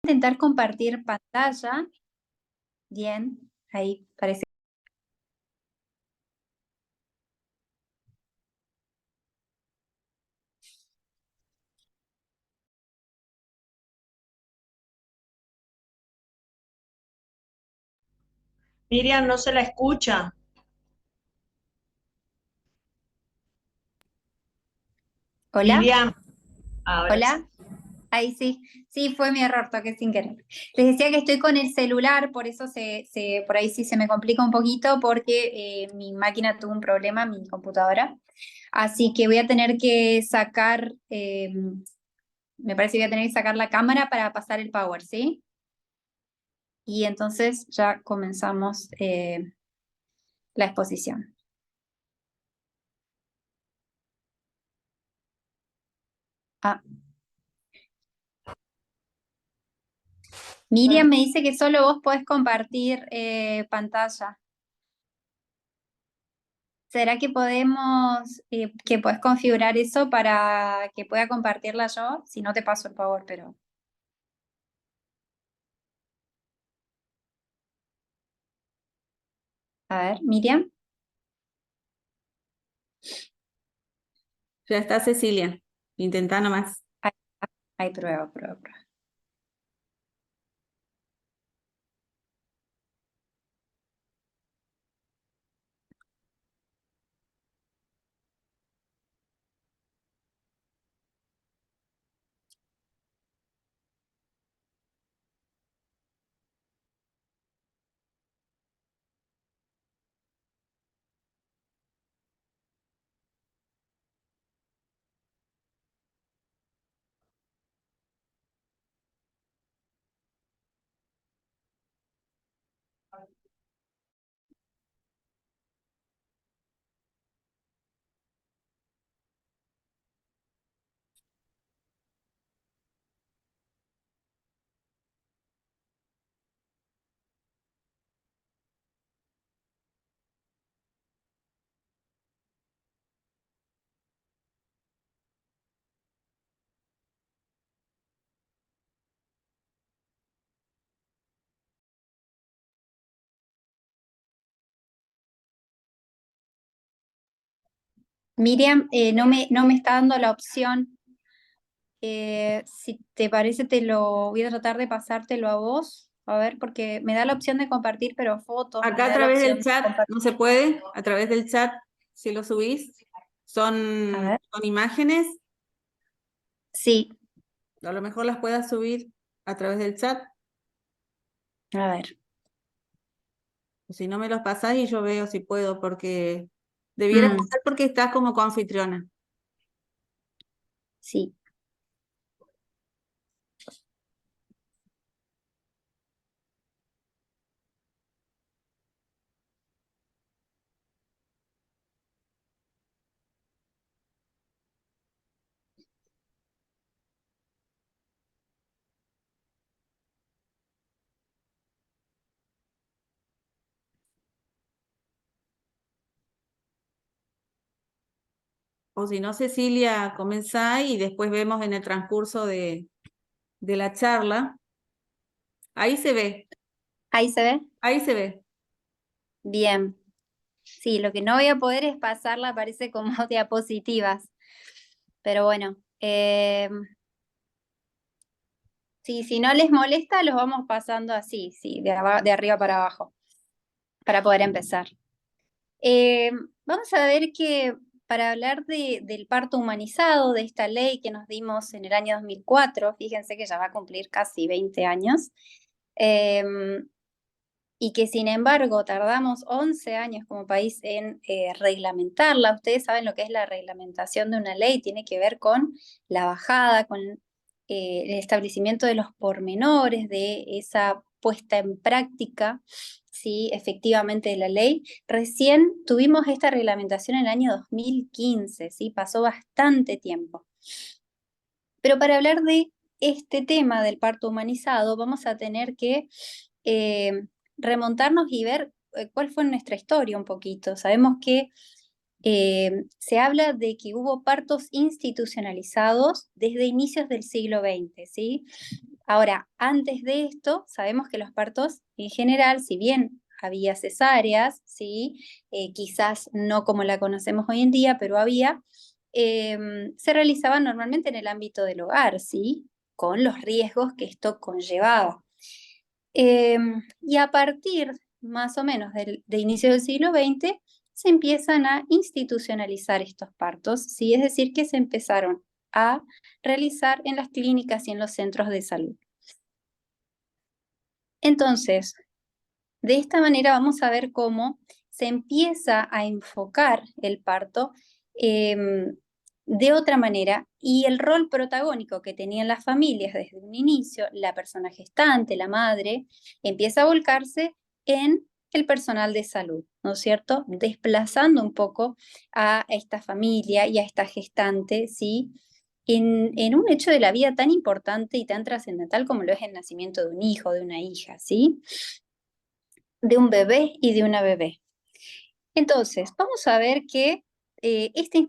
Intentar compartir pantalla. Bien, ahí parece. Miriam, no se la escucha. Hola, Miriam, ahora sí. hola, ahí sí. Sí, fue mi error, toqué sin querer. Les decía que estoy con el celular, por eso por ahí sí se me complica un poquito porque mi máquina tuvo un problema, mi computadora. Así que voy a tener que sacar, me parece que voy a tener que sacar la cámara para pasar el power, ¿sí? Y entonces ya comenzamos la exposición. Ah, Miriam me dice que solo vos podés compartir pantalla. ¿Será que que podés configurar eso para que pueda compartirla yo? Si no te paso el favor, pero. A ver, Miriam. Ya está Cecilia, intentá nomás. Ahí, ahí prueba, prueba, prueba. Miriam, no me está dando la opción. Si te parece, te lo voy a tratar de pasártelo a vos. A ver, porque me da la opción de compartir, pero fotos, no Acá me a da la través opción del de chat, compartir. no se puede, a través del chat, si lo subís, A son, ver. son imágenes, Sí, a lo mejor las puedas subir a través del chat, a ver. o si no me los pasás y yo veo si puedo, porque debiera Mm, pasar porque estás como coanfitriona. sí. O si no, Cecilia, comenzá y después vemos en el transcurso de la charla. Ahí se ve, Ahí se ve. ahí se ve. Bien. Sí, lo que no voy a poder es pasarla, parece como diapositivas. Pero bueno, sí, si no les molesta, los vamos pasando así, sí, de arriba para abajo, para poder empezar. Eh, Vamos a ver que para hablar del parto humanizado, de esta ley que nos dimos en el año 2004, fíjense que ya va a cumplir casi 20 años, eh, y que sin embargo tardamos 11 años como país en reglamentarla. Ustedes saben lo que es la reglamentación de una ley, tiene que ver con la bajada, con el establecimiento de los pormenores de esa puesta en práctica, ¿sí? Efectivamente de la ley. Recién tuvimos esta reglamentación en el año 2015, ¿sí? Pasó bastante tiempo. Pero para hablar de este tema del parto humanizado, vamos a tener que eh, remontarnos y ver cuál fue nuestra historia un poquito. Sabemos que se habla de que hubo partos institucionalizados desde inicios del siglo XX, ¿sí? Ahora, antes de esto, sabemos que los partos en general, si bien había cesáreas, ¿sí? Quizás no como la conocemos hoy en día, pero había, se realizaban normalmente en el ámbito del hogar, ¿sí? Con los riesgos que esto conllevaba. Y a partir más o menos de inicio del siglo XX, se empiezan a institucionalizar estos partos, ¿sí? Es decir, que se empezaron a realizar en las clínicas y en los centros de salud. Entonces, de esta manera vamos a ver cómo se empieza a enfocar el parto de otra manera, y el rol protagónico que tenían las familias desde un inicio, la persona gestante, la madre, empieza a volcarse en el personal de salud, ¿no es cierto? Desplazando un poco a esta familia y a esta gestante, ¿sí? En un hecho de la vida tan importante y tan trascendental como lo es el nacimiento de un hijo, de una hija, ¿sí? De un bebé y de una bebé. Entonces, vamos a ver que esta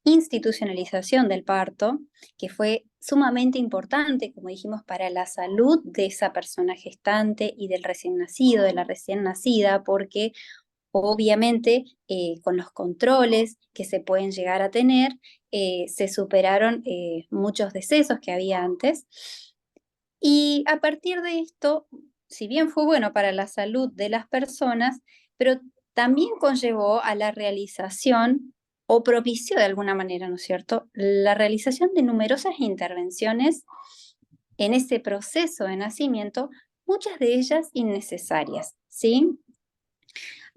institucionalización del parto, que fue sumamente importante, como dijimos, para la salud de esa persona gestante y del recién nacido, de la recién nacida, porque obviamente con los controles que se pueden llegar a tener, se superaron muchos decesos que había antes. Y a partir de esto, si bien fue bueno para la salud de las personas, pero también conllevó a la realización, o propició de alguna manera, ¿no es cierto?, la realización de numerosas intervenciones en ese proceso de nacimiento, muchas de ellas innecesarias, ¿sí?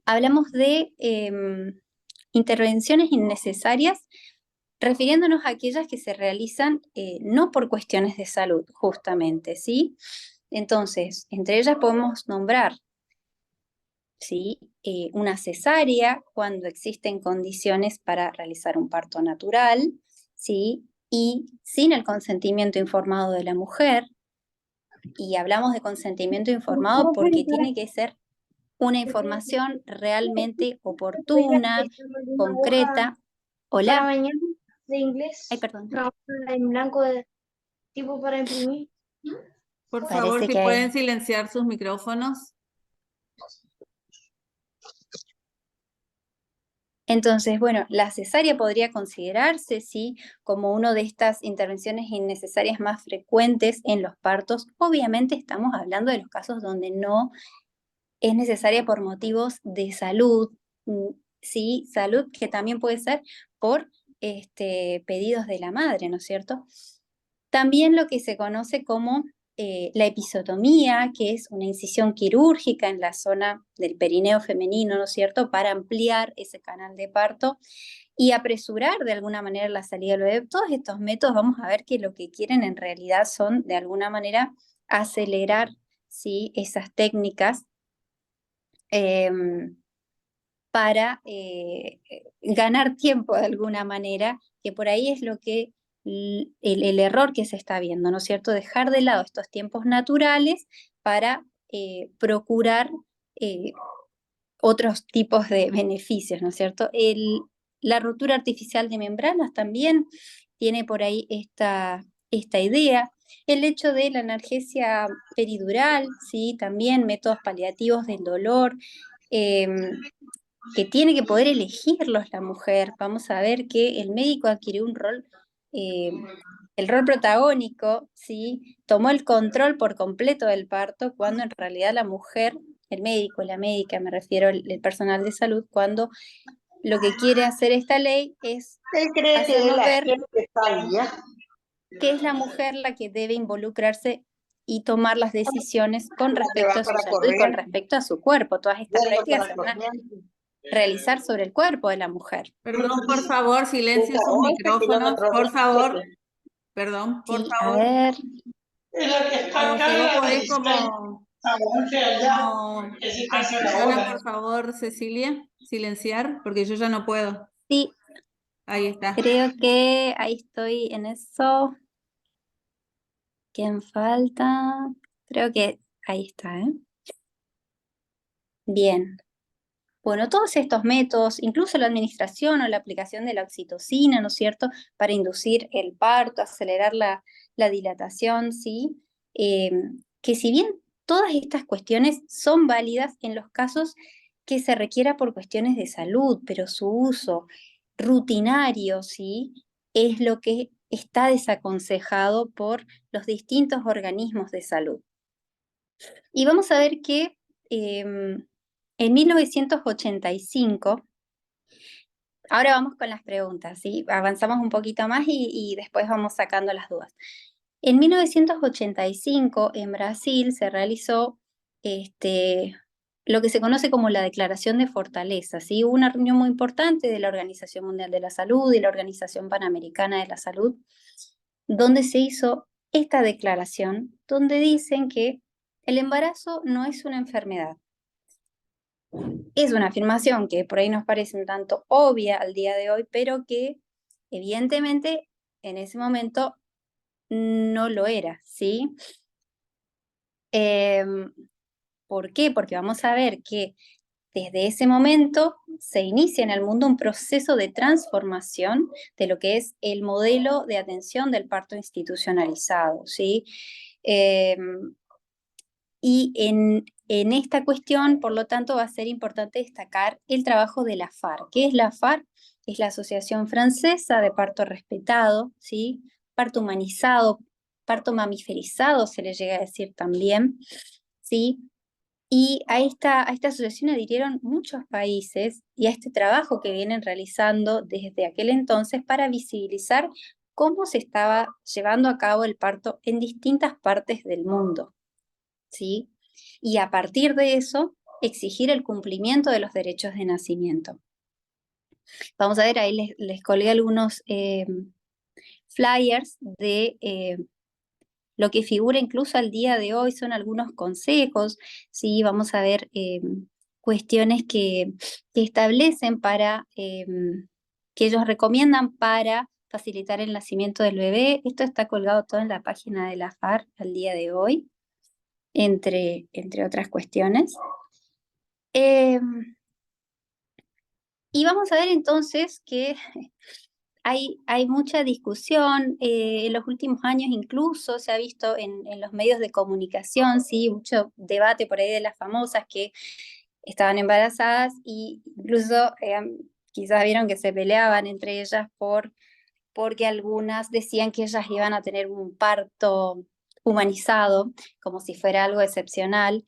Hablamos de intervenciones innecesarias, refiriéndonos a aquellas que se realizan no por cuestiones de salud, justamente, ¿sí? Entonces, entre ellas podemos nombrar, ¿sí? Una cesárea cuando existen condiciones para realizar un parto natural, ¿sí? Y sin el consentimiento informado de la mujer, y hablamos de consentimiento informado porque tiene que ser una información realmente oportuna, concreta. Para Hola. mañana de inglés, Ay, perdón. trabajo en blanco de tipo para imprimir. Por favor, Parece si que pueden silenciar sus micrófonos. Entonces, bueno, la cesárea podría considerarse, sí, como una de estas intervenciones innecesarias más frecuentes en los partos. Obviamente estamos hablando de los casos donde no es necesaria por motivos de salud, sí, salud que también puede ser por pedidos de la madre, ¿no es cierto? También lo que se conoce como la episiotomía, que es una incisión quirúrgica en la zona del perineo femenino, ¿no es cierto?, para ampliar ese canal de parto y apresurar de alguna manera la salida del bebé. Todos estos métodos vamos a ver que lo que quieren en realidad son de alguna manera acelerar, ¿sí?, esas técnicas para ganar tiempo de alguna manera, que por ahí es lo que el error que se está viendo, ¿no es cierto? Dejar de lado estos tiempos naturales para procurar otros tipos de beneficios, ¿no es cierto? La rotura artificial de membranas también tiene por ahí esta idea. El hecho de la analgesia peridural, ¿sí? También métodos paliativos del dolor, que tiene que poder elegirlos la mujer. Vamos a ver que el médico adquirió un rol, el rol protagónico, ¿sí? Tomó el control por completo del parto, cuando en realidad la mujer, el médico, la médica, me refiero el personal de salud, cuando lo que quiere hacer esta ley es hacernos ver que es la mujer la que debe involucrarse y tomar las decisiones con respecto a su salud y con respecto a su cuerpo. Todas estas prácticas se van a realizar sobre el cuerpo de la mujer. Perdón, por favor, silencien sus micrófonos, por favor. Perdón, por Sí, favor. a ver. Si vos podés como acciona, por favor, Cecilia, silenciar, porque yo ya no puedo. Sí, Ahí está. creo que ahí estoy en eso. ¿Quién falta? Creo que ahí está, ¿eh? Bien. Bueno, todos estos métodos, incluso la administración o la aplicación de la oxitocina, ¿no es cierto?, para inducir el parto, acelerar la dilatación, ¿sí? que si bien todas estas cuestiones son válidas en los casos que se requiera por cuestiones de salud, pero su uso rutinario, ¿sí?, es lo que está desaconsejado por los distintos organismos de salud. Y vamos a ver que en 1985, ahora vamos con las preguntas, ¿sí? Avanzamos un poquito más y después vamos sacando las dudas. En 1985, en Brasil, se realizó lo que se conoce como la Declaración de Fortaleza, ¿sí? Hubo una reunión muy importante de la Organización Mundial de la Salud y la Organización Panamericana de la Salud, donde se hizo esta declaración, donde dicen que el embarazo no es una enfermedad. Es una afirmación que por ahí nos parece un tanto obvia al día de hoy, pero que evidentemente en ese momento no lo era, ¿sí? ¿Por qué? Porque vamos a ver que desde ese momento se inicia en el mundo un proceso de transformación de lo que es el modelo de atención del parto institucionalizado, ¿sí? Y en esta cuestión, por lo tanto, va a ser importante destacar el trabajo de la FAR. ¿Qué es la FAR? Es la Asociación Francesa de Parto Respetado, ¿sí? Parto humanizado, parto mamiferizado se le llega a decir también, ¿sí? Y a esta asociación adhirieron muchos países y a este trabajo que vienen realizando desde aquel entonces para visibilizar cómo se estaba llevando a cabo el parto en distintas partes del mundo, ¿sí? Y a partir de eso, exigir el cumplimiento de los derechos de nacimiento. Vamos a ver, ahí les colgué algunos flyers de lo que figura incluso al día de hoy, son algunos consejos, ¿sí? Vamos a ver cuestiones que establecen para, que ellos recomiendan para facilitar el nacimiento del bebé. Esto está colgado todo en la página de la FAR al día de hoy, entre otras cuestiones. Y vamos a ver entonces que hay mucha discusión, en los últimos años incluso se ha visto en los medios de comunicación, ¿sí? Mucho debate por ahí de las famosas que estaban embarazadas y incluso quizás vieron que se peleaban entre ellas porque algunas decían que ellas iban a tener un parto humanizado, como si fuera algo excepcional,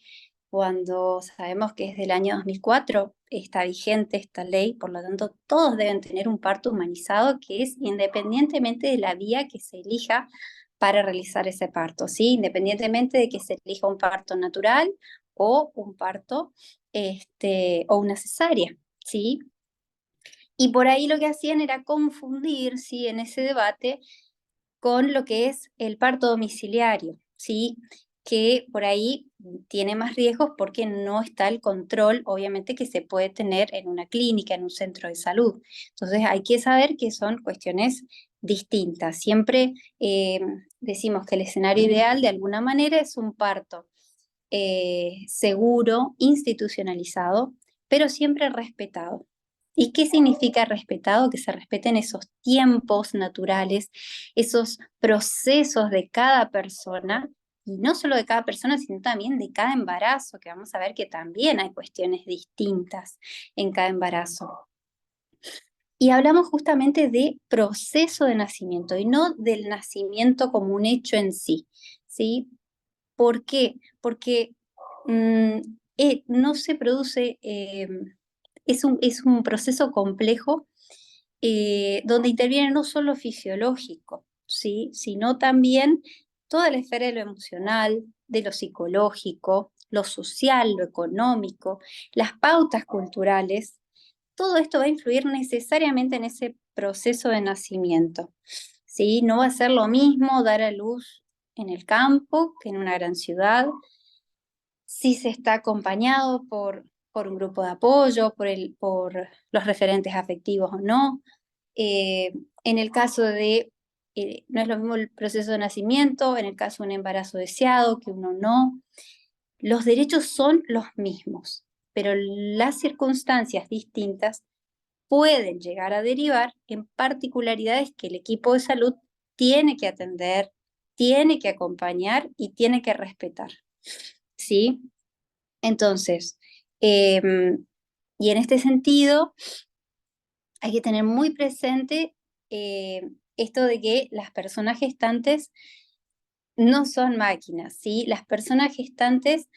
cuando sabemos que desde el año 2004 está vigente esta ley, por lo tanto todos deben tener un parto humanizado, que es independientemente de la vía que se elija para realizar ese parto, ¿sí? Independientemente de que se elija un parto natural o un parto o una cesárea, ¿sí? Y por ahí lo que hacían era confundir, ¿sí?, en ese debate con lo que es el parto domiciliario, ¿sí?, que por ahí tiene más riesgos porque no está el control, obviamente, que se puede tener en una clínica, en un centro de salud. Entonces hay que saber que son cuestiones distintas. Siempre decimos que el escenario ideal, de alguna manera, es un parto seguro, institucionalizado, pero siempre respetado. ¿Y qué significa respetado? Que se respeten esos tiempos naturales, esos procesos de cada persona, y no solo de cada persona, sino también de cada embarazo, que vamos a ver que también hay cuestiones distintas en cada embarazo. Y hablamos justamente de proceso de nacimiento y no del nacimiento como un hecho en sí, ¿sí? ¿Por qué? Porque no se produce, es un proceso complejo donde interviene no solo fisiológico, ¿sí?, sino también toda la esfera de lo emocional, de lo psicológico, lo social, lo económico, las pautas culturales. Todo esto va a influir necesariamente en ese proceso de nacimiento, ¿sí? No va a ser lo mismo dar a luz en el campo que en una gran ciudad, si se está acompañado por un grupo de apoyo, por los referentes afectivos o no. En el caso de, no es lo mismo el proceso de nacimiento, en el caso de un embarazo deseado, que uno no. Los derechos son los mismos, pero las circunstancias distintas pueden llegar a derivar en particularidades que el equipo de salud tiene que atender tiene que acompañar y tiene que respetar, ¿sí? Entonces, y en este sentido, hay que tener muy presente esto de que las personas gestantes no son máquinas, ¿sí? Las personas gestantes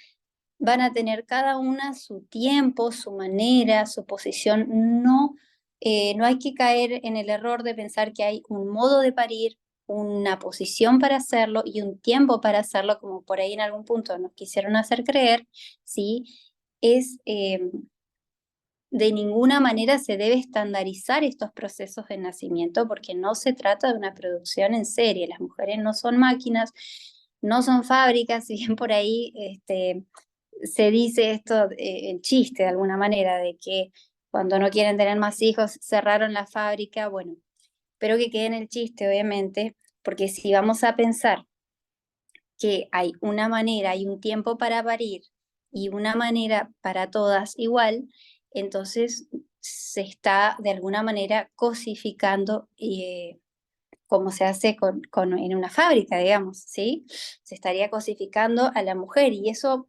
van a tener cada una su tiempo, su manera, su posición. No hay que caer en el error de pensar que hay un modo de parir, una posición para hacerlo y un tiempo para hacerlo, como por ahí en algún punto nos quisieron hacer creer, ¿sí? Es, de ninguna manera se debe estandarizar estos procesos de nacimiento porque no se trata de una producción en serie. Las mujeres no son máquinas, no son fábricas, si bien por ahí se dice esto en chiste de alguna manera, de que cuando no quieren tener más hijos cerraron la fábrica. Bueno, pero que quede en el chiste, obviamente, porque si vamos a pensar que hay una manera, hay un tiempo para parir y una manera para todas igual, entonces se está de alguna manera cosificando como se hace en una fábrica, digamos, ¿sí? Se estaría cosificando a la mujer y eso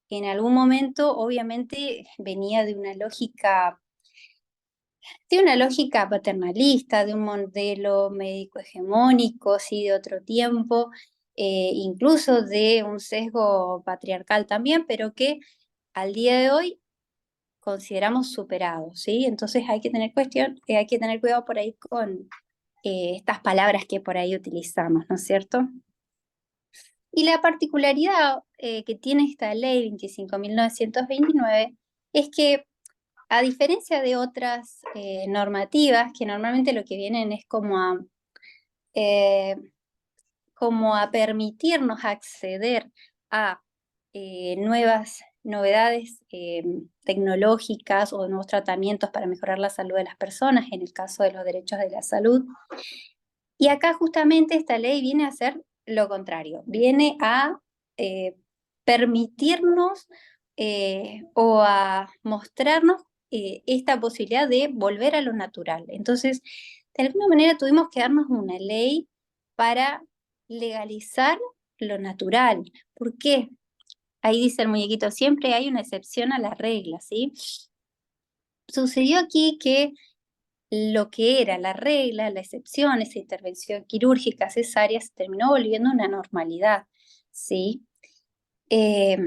en algún momento obviamente venía de una lógica paternalista, de un modelo médico hegemónico, sí, de otro tiempo, incluso de un sesgo patriarcal también, pero que al día de hoy consideramos superado, ¿sí? Entonces hay que tener cuidado por ahí con estas palabras que por ahí utilizamos, ¿no es cierto? Y la particularidad que tiene esta ley 25.929 es que, a diferencia de otras normativas, que normalmente lo que vienen es eh, como a permitirnos acceder a nuevas novedades tecnológicas o nuevos tratamientos para mejorar la salud de las personas, en el caso de los derechos de la salud. Y acá justamente esta ley viene a hacer lo contrario, viene a permitirnos o a mostrarnos esta posibilidad de volver a lo natural. Entonces, de alguna manera tuvimos que darnos una ley para legalizar lo natural. ¿Por qué? Ahí dice el muñequito, siempre hay una excepción a la regla, ¿sí? Sucedió aquí que lo que era la regla, la excepción, esa intervención quirúrgica cesárea, se terminó volviendo una normalidad, ¿sí? Eh,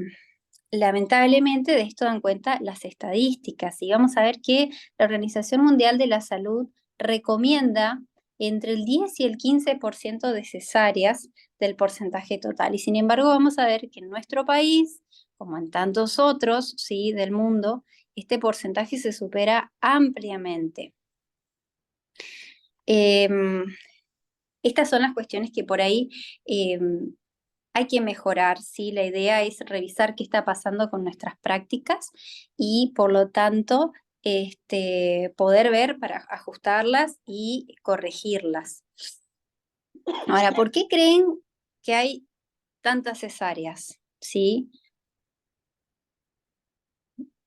Lamentablemente de esto dan cuenta las estadísticas y vamos a ver que la Organización Mundial de la Salud recomienda entre el 10 y el 15% de cesáreas del porcentaje total. Y sin embargo vamos a ver que en nuestro país, como en tantos otros, ¿sí?, del mundo, este porcentaje se supera ampliamente. Estas son las cuestiones que por ahí hay que mejorar, ¿sí? La idea es revisar qué está pasando con nuestras prácticas y por lo tanto poder ver para ajustarlas y corregirlas. Ahora, ¿por qué creen que hay tantas cesáreas? ¿Sí?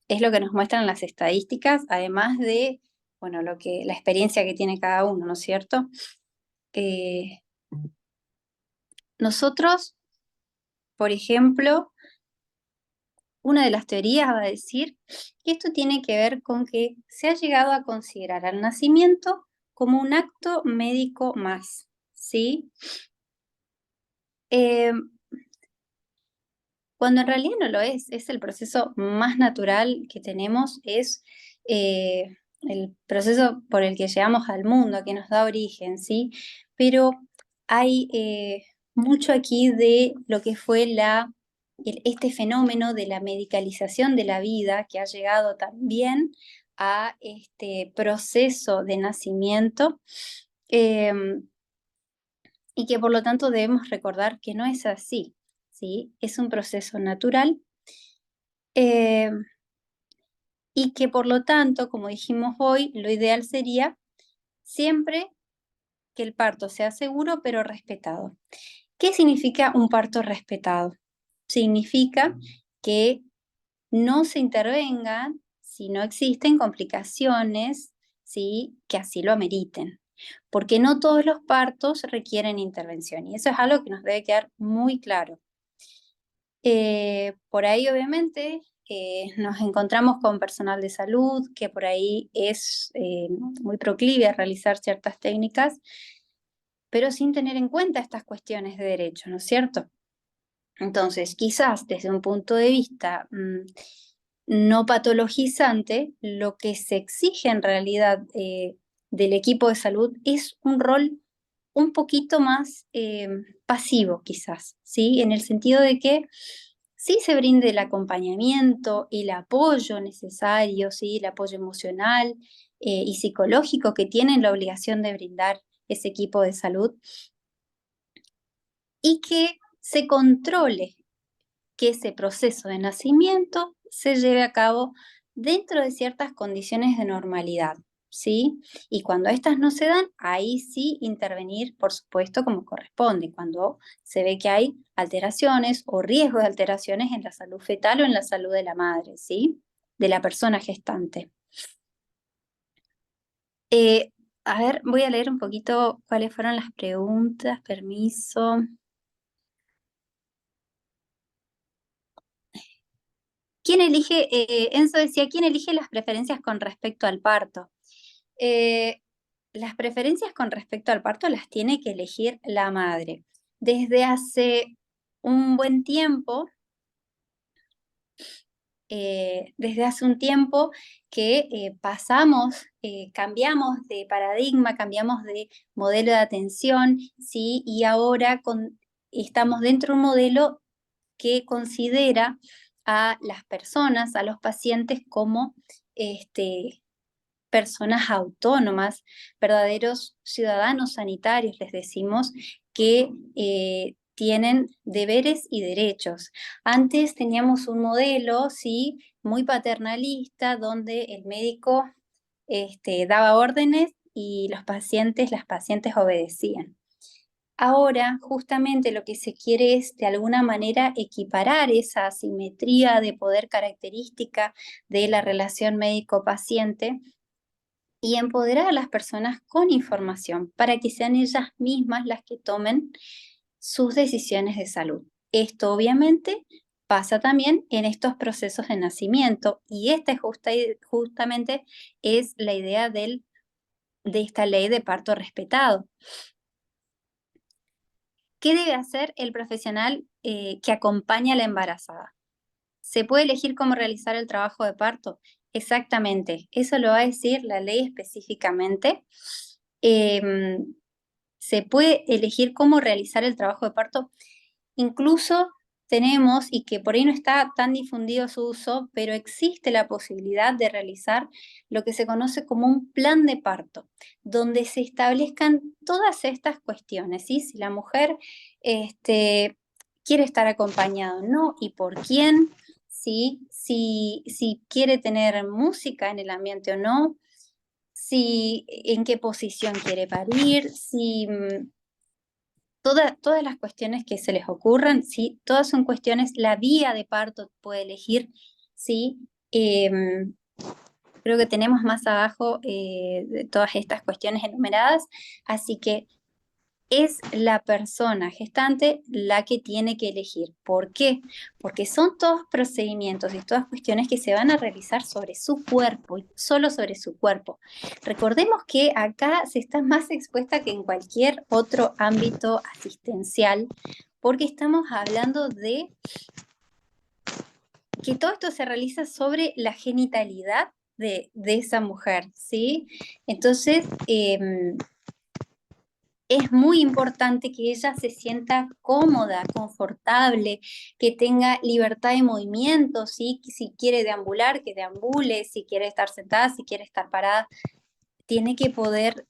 Es lo que nos muestran las estadísticas, además de, bueno, la experiencia que tiene cada uno, ¿no es cierto? Nosotros, por ejemplo, una de las teorías va a decir que esto tiene que ver con que se ha llegado a considerar al nacimiento como un acto médico más, ¿sí? Cuando en realidad no lo es el proceso más natural que tenemos, es el proceso por el que llegamos al mundo, que nos da origen, ¿sí? Pero hay mucho aquí de lo que fue este fenómeno de la medicalización de la vida que ha llegado también a este proceso de nacimiento y que por lo tanto debemos recordar que no es así, ¿sí? Es un proceso natural y que por lo tanto, como dijimos hoy, lo ideal sería siempre que el parto sea seguro pero respetado. ¿Qué significa un parto respetado? Significa que no se intervengan si no existen complicaciones, ¿sí?, que así lo ameriten. porque no todos los partos requieren intervención, y eso es algo que nos debe quedar muy claro. Por ahí, obviamente, nos encontramos con personal de salud que por ahí es muy proclive a realizar ciertas técnicas, pero sin tener en cuenta estas cuestiones de derecho, ¿no es cierto? Entonces, quizás desde un punto de vista no patologizante, lo que se exige en realidad del equipo de salud es un rol un poquito más pasivo, quizás, ¿sí? En el sentido de que sí se brinde el acompañamiento, el apoyo necesario, ¿sí? El apoyo emocional y psicológico que tienen la obligación de brindar ese equipo de salud, y que se controle que ese proceso de nacimiento se lleve a cabo dentro de ciertas condiciones de normalidad, ¿sí? Y cuando estas no se dan, ahí sí intervenir, por supuesto, como corresponde, cuando se ve que hay alteraciones o riesgo de alteraciones en la salud fetal o en la salud de la madre, ¿sí? De la persona gestante. A ver, voy a leer un poquito cuáles fueron las preguntas, permiso. ¿Quién elige, Enzo decía, ¿quién elige las preferencias con respecto al parto? Las preferencias con respecto al parto las tiene que elegir la madre. Desde hace un buen tiempo, que cambiamos de paradigma, cambiamos de modelo de atención, ¿sí? Y ahora estamos dentro de un modelo que considera a las personas, a los pacientes, como personas autónomas, verdaderos ciudadanos sanitarios, les decimos, que tienen deberes y derechos. Antes teníamos un modelo, sí, muy paternalista, donde el médico daba órdenes y las pacientes obedecían. Ahora, justamente lo que se quiere es, de alguna manera, equiparar esa asimetría de poder característica de la relación médico-paciente y empoderar a las personas con información para que sean ellas mismas las que tomen sus decisiones de salud. Esto, obviamente, pasa también en estos procesos de nacimiento, y esta justamente es la idea de esta ley de parto respetado. ¿Qué debe hacer el profesional que acompaña a la embarazada? ¿Se puede elegir cómo realizar el trabajo de parto? Exactamente, eso lo va a decir la ley específicamente. Se puede elegir cómo realizar el trabajo de parto. Incluso tenemos, y que por ahí no está tan difundido su uso, pero existe la posibilidad de realizar lo que se conoce como un plan de parto, donde se establezcan todas estas cuestiones, ¿sí? Si la mujer quiere estar acompañada o no, y por quién, ¿sí? Si quiere tener música en el ambiente o no, en qué posición quiere parir, todas las cuestiones que se les ocurran, ¿sí? Todas son cuestiones, la vía de parto puede elegir, ¿sí? Creo que tenemos más abajo de todas estas cuestiones enumeradas, así que es la persona gestante la que tiene que elegir. ¿Por qué? Porque son todos procedimientos y todas cuestiones que se van a realizar sobre su cuerpo y solo sobre su cuerpo. Recordemos que acá se está más expuesta que en cualquier otro ámbito asistencial, porque estamos hablando de que todo esto se realiza sobre la genitalidad de esa mujer, ¿sí? Entonces, es muy importante que ella se sienta cómoda, confortable, que tenga libertad de movimiento, ¿sí? Si quiere deambular, que deambule, si quiere estar sentada, si quiere estar parada, tiene que poder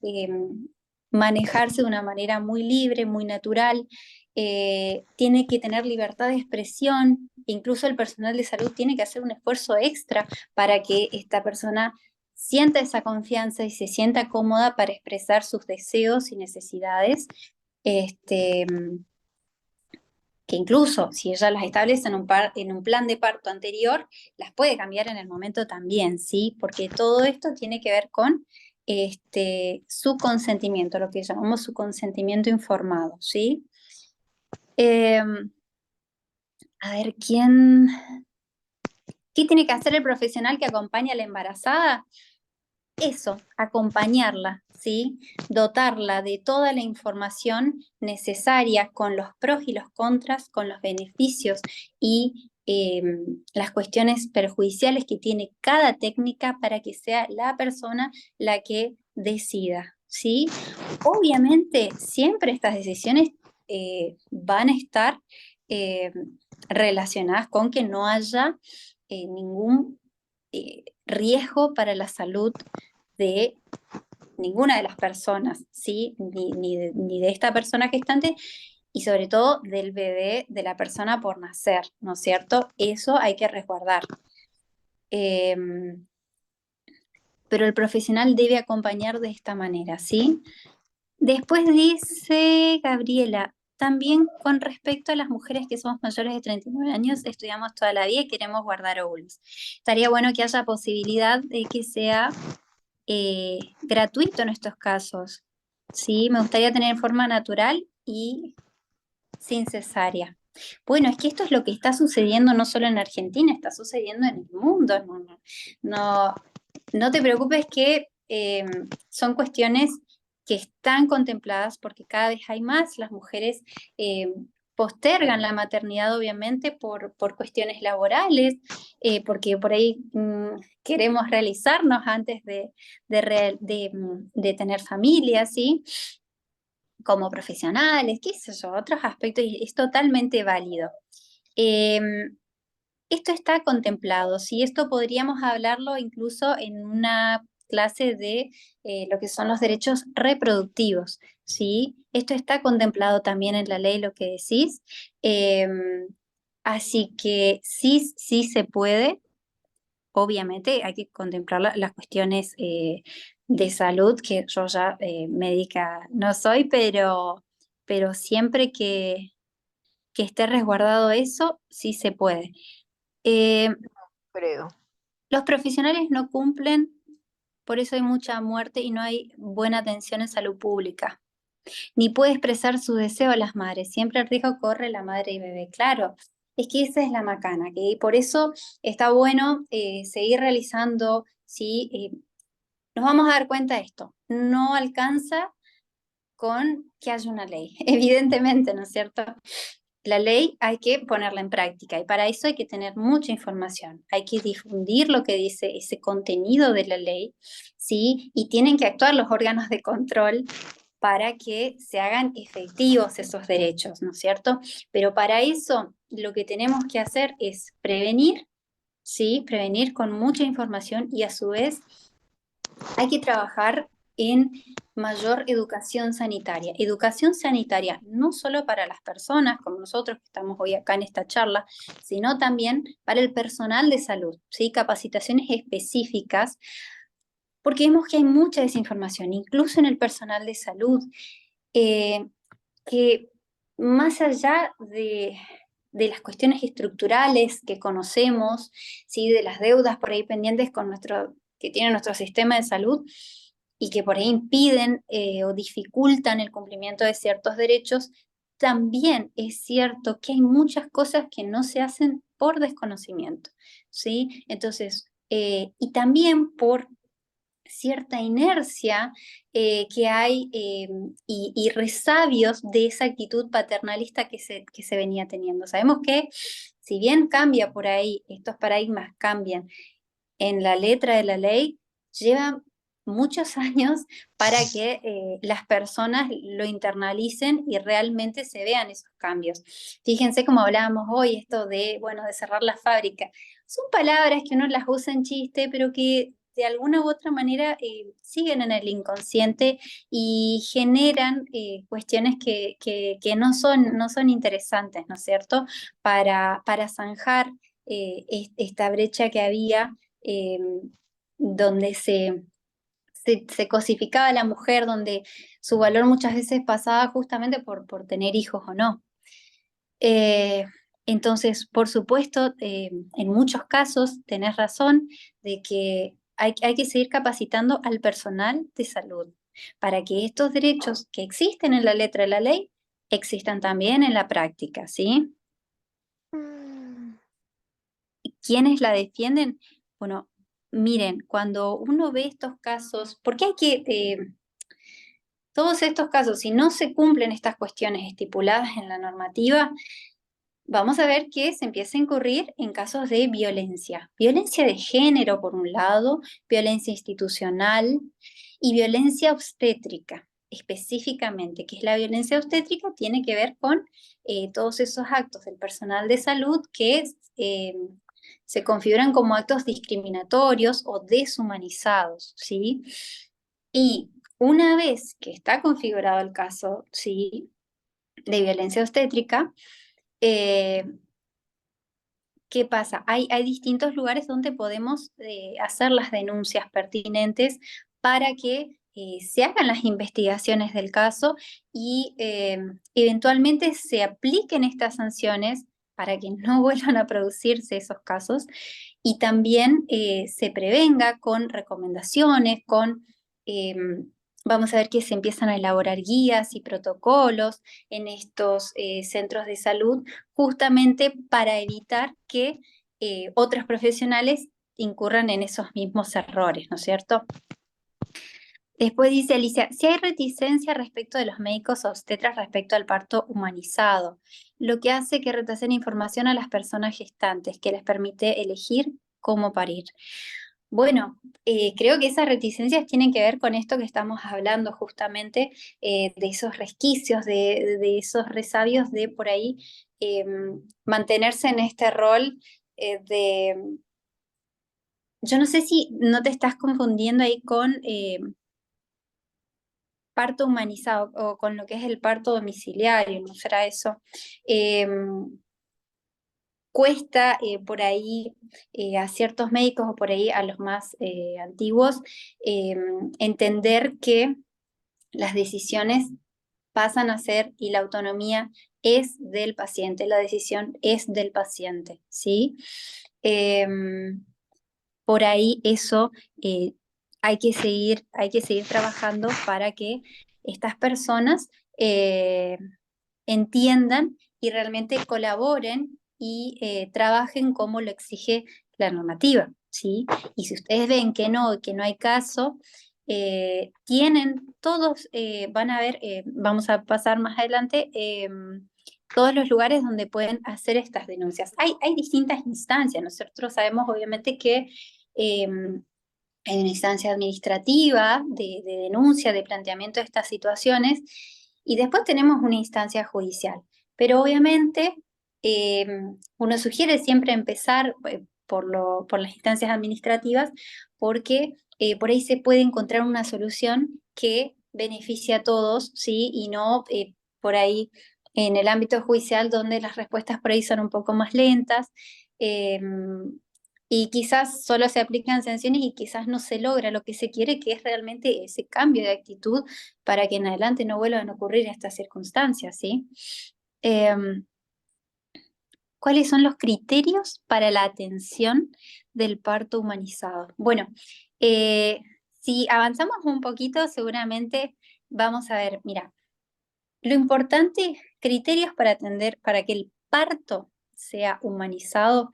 manejarse de una manera muy libre, muy natural, tiene que tener libertad de expresión, incluso el personal de salud tiene que hacer un esfuerzo extra para que esta persona sienta esa confianza y se sienta cómoda para expresar sus deseos y necesidades, que incluso si ella las establece en un plan de parto anterior, las puede cambiar en el momento también, ¿sí? Porque todo esto tiene que ver con su consentimiento, lo que llamamos su consentimiento informado, ¿sí? A ver, ¿qué tiene que hacer el profesional que acompaña a la embarazada? Eso, acompañarla, ¿sí? Dotarla de toda la información necesaria con los pros y los contras, con los beneficios y las cuestiones perjudiciales que tiene cada técnica para que sea la persona la que decida, ¿sí? Obviamente, siempre estas decisiones van a estar eh, relacionadas con que no haya ningún riesgo para la salud de ninguna de las personas, ¿sí? Ni de esta persona gestante y sobre todo del bebé, de la persona por nacer, ¿no es cierto? Eso hay que resguardar. Pero el profesional debe acompañar de esta manera, ¿sí? Después dice Gabriela, también con respecto a las mujeres que somos mayores de 39 años, estudiamos toda la vida y queremos guardar óvulos. Estaría bueno que haya posibilidad de que sea gratuito en estos casos. ¿Sí? Me gustaría tener forma natural y sin cesárea. Bueno, es que esto es lo que está sucediendo no solo en Argentina, está sucediendo en el mundo. No te preocupes que son cuestiones que están contempladas porque cada vez hay más. Las mujeres postergan la maternidad obviamente por cuestiones laborales, porque por ahí queremos realizarnos antes de tener familia, ¿sí? Como profesionales, qué sé yo, otros aspectos, y es totalmente válido. Esto está contemplado, ¿sí? Esto podríamos hablarlo incluso en una clase de lo que son los derechos reproductivos, ¿sí? Esto está contemplado también en la ley, lo que decís. Así que sí, sí se puede. Obviamente hay que contemplar las cuestiones de salud, que yo ya médica no soy, pero siempre que esté resguardado eso, sí se puede. Creo. Los profesionales no cumplen, por eso hay mucha muerte y no hay buena atención en salud pública. Ni puede expresar su deseo a las madres. Siempre el riesgo corre la madre y bebé. Claro, es que esa es la macana, que por eso está bueno seguir realizando, ¿sí? Nos vamos a dar cuenta de esto. No alcanza con que haya una ley, evidentemente, ¿no es cierto? La ley hay que ponerla en práctica y para eso hay que tener mucha información, hay que difundir lo que dice ese contenido de la ley, ¿sí? Y tienen que actuar los órganos de control para que se hagan efectivos esos derechos, ¿no es cierto? Pero para eso lo que tenemos que hacer es prevenir, ¿sí? Prevenir con mucha información y a su vez hay que trabajar en mayor educación sanitaria. Educación sanitaria no solo para las personas como nosotros que estamos hoy acá en esta charla, sino también para el personal de salud, ¿sí? Capacitaciones específicas, porque vemos que hay mucha desinformación, incluso en el personal de salud, que más allá de las cuestiones estructurales que conocemos, ¿sí? De las deudas por ahí pendientes que tiene nuestro sistema de salud y que por ahí impiden o dificultan el cumplimiento de ciertos derechos, también es cierto que hay muchas cosas que no se hacen por desconocimiento, ¿sí? Entonces, y también por cierta inercia que hay y resabios de esa actitud paternalista que se venía teniendo. Sabemos que si bien cambia por ahí, estos paradigmas cambian en la letra de la ley, lleva muchos años para que las personas lo internalicen y realmente se vean esos cambios. Fíjense como hablábamos hoy, esto de, bueno, de cerrar la fábrica. Son palabras que uno las usa en chiste, pero que de alguna u otra manera siguen en el inconsciente y generan cuestiones que no son interesantes, ¿no es cierto? Para zanjar esta brecha que había eh, donde se cosificaba a la mujer, donde su valor muchas veces pasaba justamente por tener hijos o no. Eh, entonces, por supuesto, en muchos casos tenés razón de que hay que seguir capacitando al personal de salud para que estos derechos que existen en la letra de la ley existan también en la práctica, ¿sí? ¿Quiénes la defienden? Bueno, miren, cuando uno ve estos casos, porque hay que, todos estos casos, si no se cumplen estas cuestiones estipuladas en la normativa, vamos a ver que se empieza a incurrir en casos de violencia. Violencia de género, por un lado, violencia institucional y violencia obstétrica, específicamente, que es la violencia obstétrica, tiene que ver con todos esos actos del personal de salud que se configuran como actos discriminatorios o deshumanizados, ¿sí? Y una vez que está configurado el caso, ¿sí?, de violencia obstétrica, ¿qué pasa? Hay distintos lugares donde podemos hacer las denuncias pertinentes para que se hagan las investigaciones del caso y eventualmente se apliquen estas sanciones para que no vuelvan a producirse esos casos y también se prevenga con recomendaciones, vamos a ver que se empiezan a elaborar guías y protocolos en estos centros de salud justamente para evitar que otros profesionales incurran en esos mismos errores, ¿no es cierto? Después dice Alicia, si hay reticencia respecto de los médicos obstetras respecto al parto humanizado, lo que hace que retrasar información a las personas gestantes, que les permite elegir cómo parir. Bueno, creo que esas reticencias tienen que ver con esto que estamos hablando justamente, de esos resquicios, de esos resabios de por ahí mantenerse en este rol de... Yo no sé si no te estás confundiendo ahí con parto humanizado o con lo que es el parto domiciliario, ¿no será eso? Cuesta por ahí a ciertos médicos o por ahí a los más antiguos entender que las decisiones pasan a ser y la autonomía es del paciente, la decisión es del paciente, ¿sí? Por ahí eso hay que seguir trabajando para que estas personas entiendan y realmente colaboren y trabajen como lo exige la normativa, ¿sí? Y si ustedes ven que no hay caso, tienen todos, van a ver, vamos a pasar más adelante, todos los lugares donde pueden hacer estas denuncias. Hay distintas instancias, nosotros sabemos obviamente que hay una instancia administrativa de denuncia, de planteamiento de estas situaciones, y después tenemos una instancia judicial. Pero obviamente uno sugiere siempre empezar por las instancias administrativas, porque por ahí se puede encontrar una solución que beneficie a todos, ¿sí? Y no por ahí en el ámbito judicial donde las respuestas por ahí son un poco más lentas. Y quizás solo se aplican sanciones y quizás no se logra lo que se quiere, que es realmente ese cambio de actitud para que en adelante no vuelvan a ocurrir estas circunstancias, ¿sí? ¿Cuáles son los criterios para la atención del parto humanizado? Bueno, si avanzamos un poquito, seguramente vamos a ver, mira, lo importante, criterios para atender, para que el parto sea humanizado.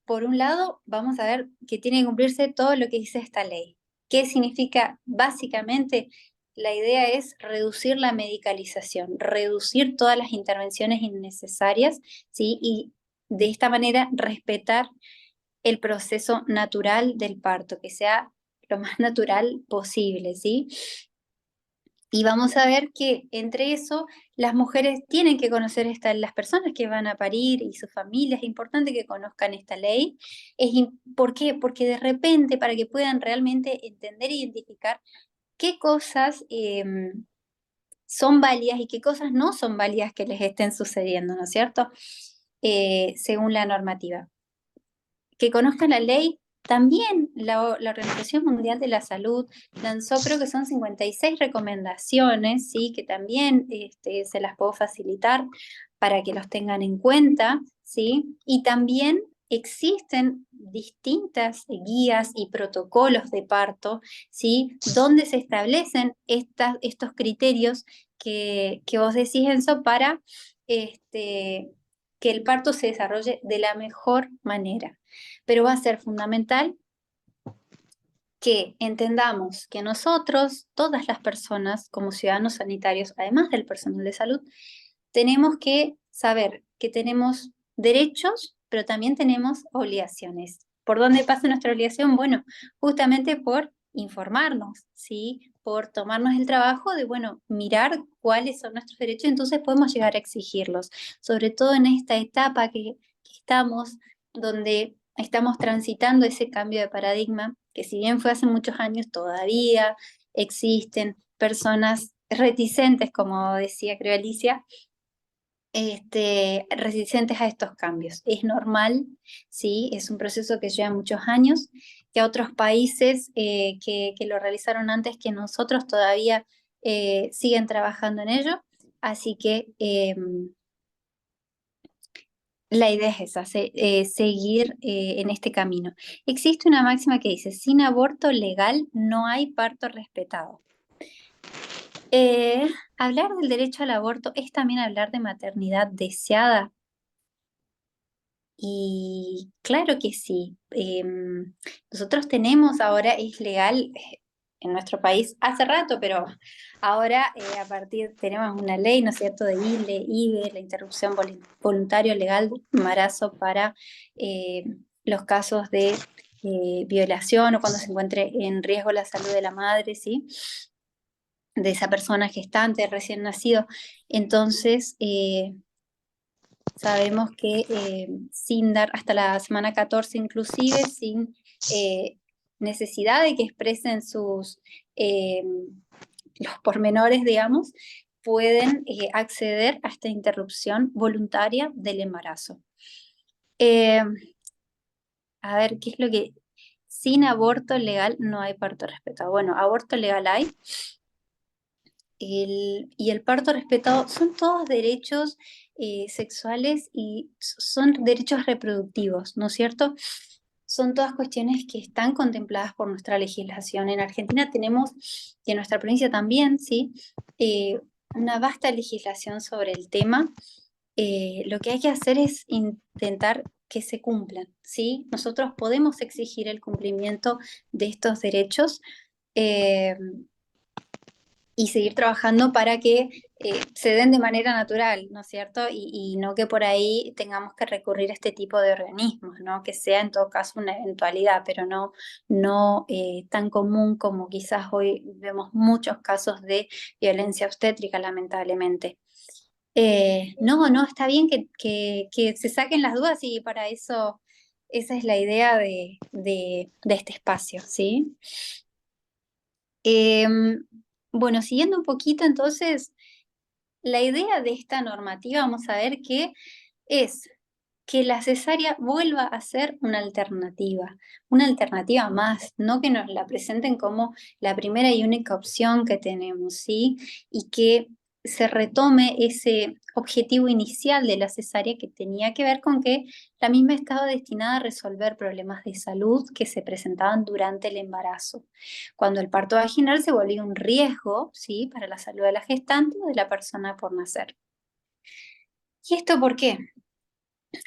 Por un lado, vamos a ver que tiene que cumplirse todo lo que dice esta ley. ¿Qué significa? Básicamente, la idea es reducir la medicalización, reducir todas las intervenciones innecesarias, ¿sí? Y de esta manera respetar el proceso natural del parto, que sea lo más natural posible, ¿sí? Y vamos a ver que entre eso las mujeres tienen que conocer las personas que van a parir y sus familias. Es importante que conozcan esta ley. ¿Por qué? Porque de repente, para que puedan realmente entender e identificar qué cosas son válidas y qué cosas no son válidas que les estén sucediendo, ¿no es cierto? Según la normativa. Que conozcan la ley. También la Organización Mundial de la Salud lanzó, creo que son 56 recomendaciones, ¿sí? Que también se las puedo facilitar para que los tengan en cuenta, ¿sí? Y también existen distintas guías y protocolos de parto, ¿sí? Donde se establecen estos criterios que vos decís, Enzo, para que el parto se desarrolle de la mejor manera. Pero va a ser fundamental que entendamos que nosotros, todas las personas, como ciudadanos sanitarios, además del personal de salud, tenemos que saber que tenemos derechos, pero también tenemos obligaciones. ¿Por dónde pasa nuestra obligación? Bueno, justamente por informarnos, ¿sí? Por tomarnos el trabajo de, bueno, mirar cuáles son nuestros derechos, entonces podemos llegar a exigirlos, sobre todo en esta etapa que estamos, donde estamos transitando ese cambio de paradigma, que si bien fue hace muchos años, todavía existen personas reticentes, como decía, creo, Alicia, resistentes a estos cambios. Es normal, ¿sí? Es un proceso que lleva muchos años, que a otros países que lo realizaron antes que nosotros todavía siguen trabajando en ello. Así que la idea es esa, seguir en este camino. Existe una máxima que dice, sin aborto legal no hay parto respetado. Hablar del derecho al aborto es también hablar de maternidad deseada. Y claro que sí. Nosotros tenemos ahora, es legal en nuestro país hace rato, pero ahora tenemos una ley, ¿no es cierto?, de IVE, la interrupción voluntaria legal de embarazo para los casos de violación o cuando se encuentre en riesgo la salud de la madre, ¿sí?, de esa persona gestante, recién nacido. Entonces, sabemos que sin dar hasta la semana 14 inclusive, sin necesidad de que expresen los pormenores, digamos, pueden acceder a esta interrupción voluntaria del embarazo. A ver, ¿qué es lo que... Sin aborto legal no hay parto respetado? Bueno, aborto legal hay. Y el parto respetado son todos derechos sexuales y son derechos reproductivos, ¿no es cierto? Son todas cuestiones que están contempladas por nuestra legislación. En Argentina tenemos, y en nuestra provincia también, ¿sí?, una vasta legislación sobre el tema. Lo que hay que hacer es intentar que se cumplan, ¿sí? Nosotros podemos exigir el cumplimiento de estos derechos y seguir trabajando para que se den de manera natural, ¿no es cierto? Y no que por ahí tengamos que recurrir a este tipo de organismos, ¿no? Que sea en todo caso una eventualidad, pero no tan común como quizás hoy vemos muchos casos de violencia obstétrica, lamentablemente. No, está bien que se saquen las dudas y para eso esa es la idea de este espacio, ¿sí? Bueno, siguiendo un poquito entonces, la idea de esta normativa, vamos a ver que es que la cesárea vuelva a ser una alternativa más, no que nos la presenten como la primera y única opción que tenemos, ¿sí? Y que se retome ese objetivo inicial de la cesárea que tenía que ver con que la misma estaba destinada a resolver problemas de salud que se presentaban durante el embarazo, cuando el parto vaginal se volvía un riesgo, ¿sí?, para la salud de la gestante o de la persona por nacer. ¿Y esto por qué?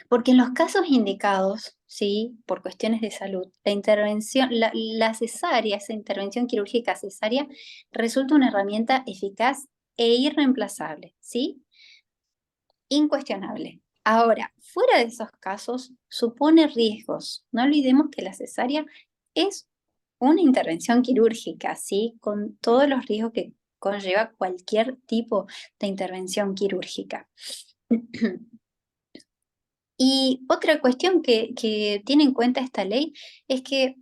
Porque en los casos indicados, ¿sí?, por cuestiones de salud, la intervención, la cesárea, esa intervención quirúrgica cesárea, resulta una herramienta eficaz e irreemplazable, ¿sí? Incuestionable. Ahora, fuera de esos casos, supone riesgos. No olvidemos que la cesárea es una intervención quirúrgica, ¿sí?, con todos los riesgos que conlleva cualquier tipo de intervención quirúrgica. Y otra cuestión que tiene en cuenta esta ley es que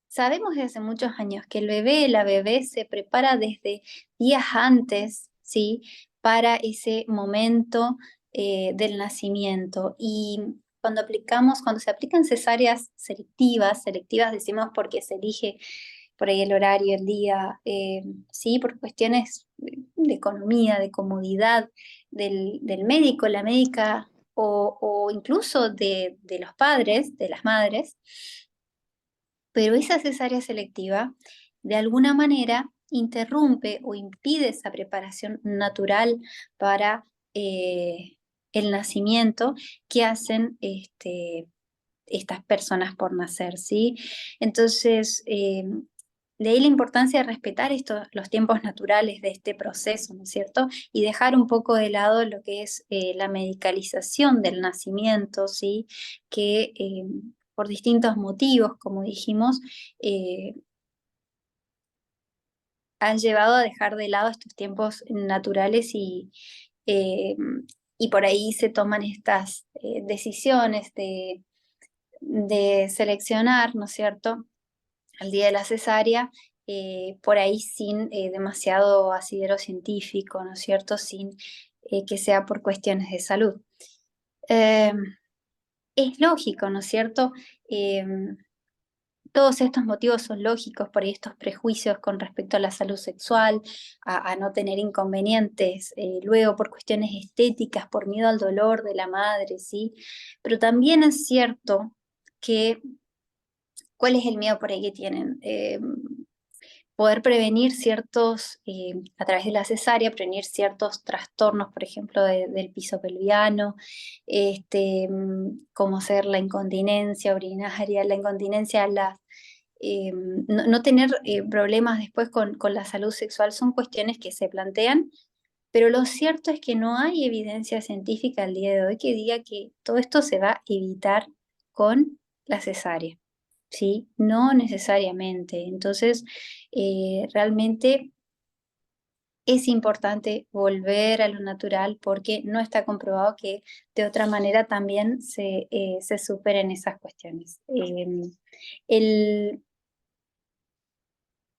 sabemos desde hace muchos años que el bebé, la bebé se prepara desde días antes, ¿sí?, para ese momento del nacimiento. Y cuando se aplican cesáreas selectivas decimos porque se elige por ahí el horario, el día, sí, por cuestiones de economía, de comodidad del médico, la médica o incluso de los padres, de las madres, pero esa cesárea selectiva de alguna manera interrumpe o impide esa preparación natural para el nacimiento que hacen estas personas por nacer, ¿sí? Entonces, de ahí la importancia de respetar los tiempos naturales de este proceso, ¿no es cierto? Y dejar un poco de lado lo que es la medicalización del nacimiento, ¿sí? Que por distintos motivos, como dijimos, han llevado a dejar de lado estos tiempos naturales eh, y por ahí se toman estas decisiones de seleccionar, ¿no es cierto?, al día de la cesárea, por ahí sin demasiado asidero científico, ¿no es cierto?, sin que sea por cuestiones de salud. Es lógico, ¿no es cierto? Todos estos motivos son lógicos, por ahí estos prejuicios con respecto a la salud sexual, a no tener inconvenientes, luego por cuestiones estéticas, por miedo al dolor de la madre, ¿sí? Pero también es cierto que, ¿cuál es el miedo por ahí que tienen? Poder prevenir a través de la cesárea, prevenir ciertos trastornos, por ejemplo, del piso pelviano, como ser la incontinencia urinaria, la incontinencia, no tener problemas después con la salud sexual, son cuestiones que se plantean, pero lo cierto es que no hay evidencia científica al día de hoy que diga que todo esto se va a evitar con la cesárea. ¿Sí? No necesariamente. Entonces, realmente es importante volver a lo natural porque no está comprobado que de otra manera también se superen esas cuestiones.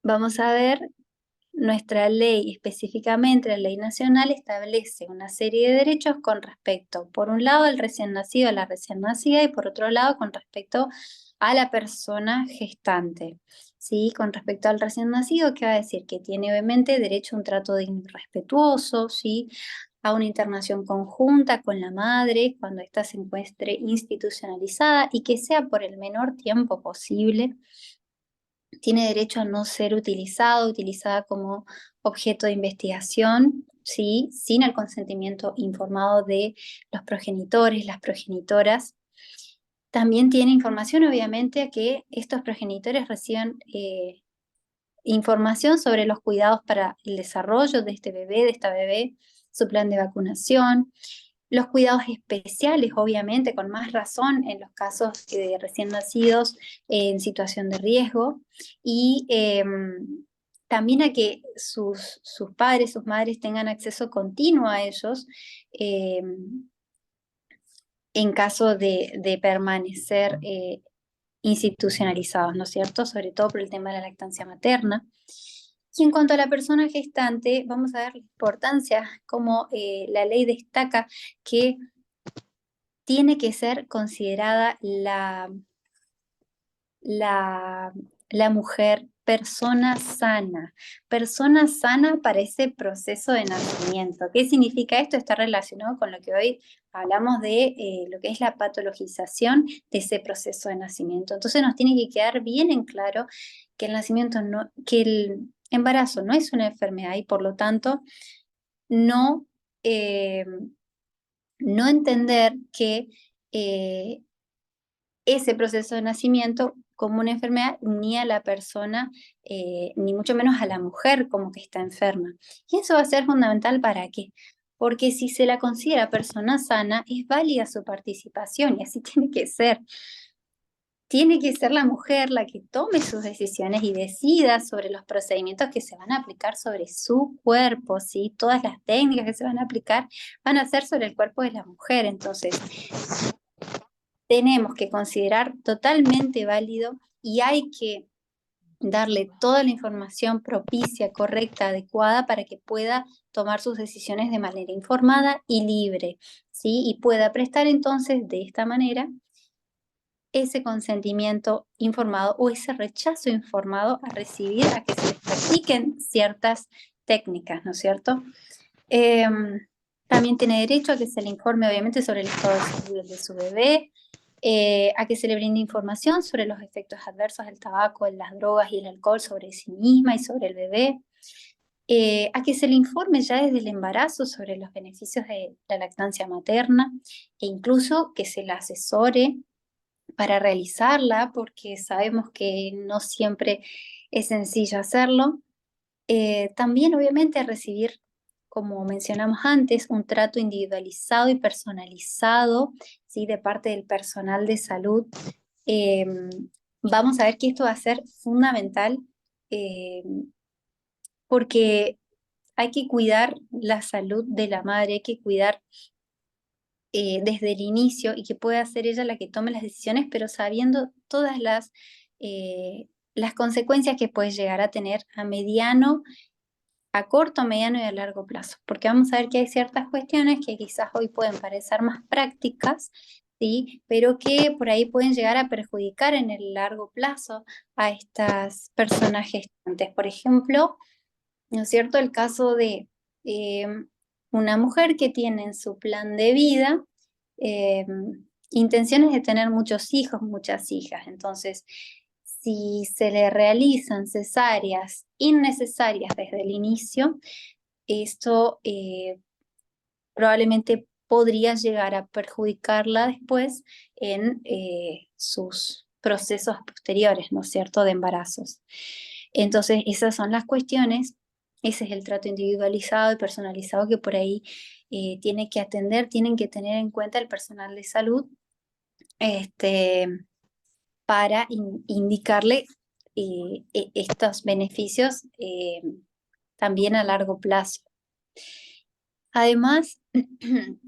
Vamos a ver, nuestra ley, específicamente la ley nacional, establece una serie de derechos con respecto, por un lado, al recién nacido, a la recién nacida, y por otro lado, con respecto a la persona gestante. ¿Sí? Con respecto al recién nacido, ¿qué va a decir? Que tiene obviamente derecho a un trato digno y respetuoso, ¿sí? A una internación conjunta con la madre cuando ésta se encuentre institucionalizada y que sea por el menor tiempo posible. Tiene derecho a no ser utilizada como objeto de investigación, ¿sí? Sin el consentimiento informado de los progenitores, las progenitoras. También tiene información, obviamente, a que estos progenitores reciban información sobre los cuidados para el desarrollo de este bebé, de esta bebé, su plan de vacunación, los cuidados especiales, obviamente, con más razón en los casos de recién nacidos en situación de riesgo, y también a que sus padres, sus madres tengan acceso continuo a ellos en caso de permanecer institucionalizados, ¿no es cierto? Sobre todo por el tema de la lactancia materna. Y en cuanto a la persona gestante, vamos a ver la importancia, como la ley destaca que tiene que ser considerada la mujer persona sana para ese proceso de nacimiento. ¿Qué significa esto? Está relacionado con lo que hoy hablamos de lo que es la patologización de ese proceso de nacimiento. Entonces nos tiene que quedar bien en claro que que el embarazo no es una enfermedad y por lo tanto no entender que ese proceso de nacimiento como una enfermedad ni a la persona, ni mucho menos a la mujer como que está enferma. Y eso va a ser fundamental ¿para qué? Porque si se la considera persona sana, es válida su participación y así tiene que ser. Tiene que ser la mujer la que tome sus decisiones y decida sobre los procedimientos que se van a aplicar sobre su cuerpo, ¿sí? Todas las técnicas que se van a aplicar van a ser sobre el cuerpo de la mujer. Entonces, tenemos que considerar totalmente válido y hay que darle toda la información propicia, correcta, adecuada para que pueda tomar sus decisiones de manera informada y libre, ¿sí? Y pueda prestar entonces de esta manera ese consentimiento informado o ese rechazo informado a recibir, a que se les practiquen ciertas técnicas, ¿no es cierto? También tiene derecho a que se le informe, obviamente, sobre el estado de salud de su bebé, a que se le brinde información sobre los efectos adversos del tabaco, de las drogas y el alcohol sobre sí misma y sobre el bebé, a que se le informe ya desde el embarazo sobre los beneficios de la lactancia materna e incluso que se la asesore para realizarla, porque sabemos que no siempre es sencillo hacerlo. También, obviamente, recibir, como mencionamos antes, un trato individualizado y personalizado, ¿sí? De parte del personal de salud. Eh, Vamos a ver que esto va a ser fundamental, eh, porque hay que cuidar la salud de la madre, hay que cuidar desde el inicio y que pueda ser ella la que tome las decisiones, pero sabiendo todas las consecuencias que puede llegar a tener a mediano, a corto, mediano y a largo plazo. Porque vamos a ver que hay ciertas cuestiones que quizás hoy pueden parecer más prácticas, ¿sí? Pero que por ahí pueden llegar a perjudicar en el largo plazo a estas personas gestantes. Por ejemplo, ¿no es cierto? El caso de eh, una mujer que tiene en su plan de vida eh, intenciones de tener muchos hijos, muchas hijas. Entonces, si se le realizan cesáreas innecesarias desde el inicio, esto probablemente podría llegar a perjudicarla después en sus procesos posteriores, ¿no es cierto?, de embarazos. Entonces, esas son las cuestiones, ese es el trato individualizado y personalizado que por ahí tiene que atender, tienen que tener en cuenta el personal de salud este, para indicarle estos beneficios también a largo plazo. Además,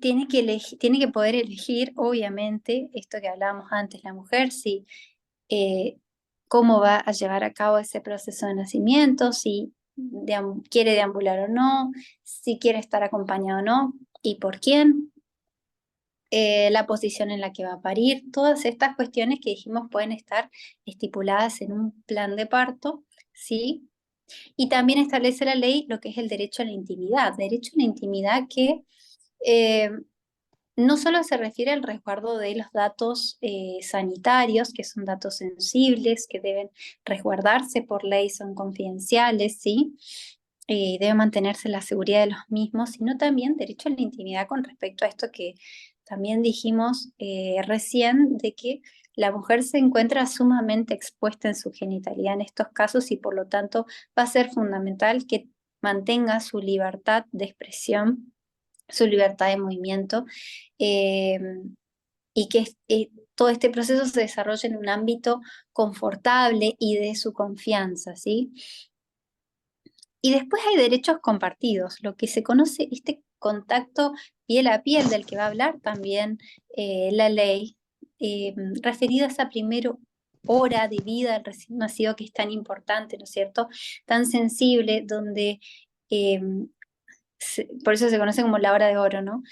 tiene que poder elegir, obviamente, esto que hablábamos antes, la mujer, si cómo va a llevar a cabo ese proceso de nacimiento, si quiere deambular o no, si quiere estar acompañado o no, y por quién, la posición en la que va a parir, todas estas cuestiones que dijimos pueden estar estipuladas en un plan de parto, ¿sí? Y también establece la ley lo que es el derecho a la intimidad que eh, no solo se refiere al resguardo de los datos sanitarios, que son datos sensibles, que deben resguardarse por ley, son confidenciales, ¿sí? Debe mantenerse la seguridad de los mismos, sino también derecho a la intimidad con respecto a esto que también dijimos recién, de que la mujer se encuentra sumamente expuesta en su genitalidad en estos casos y por lo tanto va a ser fundamental que mantenga su libertad de expresión, su libertad de movimiento, eh, y que todo este proceso se desarrolle en un ámbito confortable y de su confianza, ¿sí? Y después hay derechos compartidos, lo que se conoce este contacto piel a piel del que va a hablar también la ley, referida a esa primera hora de vida del recién nacido que es tan importante, ¿no es cierto? Tan sensible, donde eh, por eso se conoce como la hora de oro, ¿no?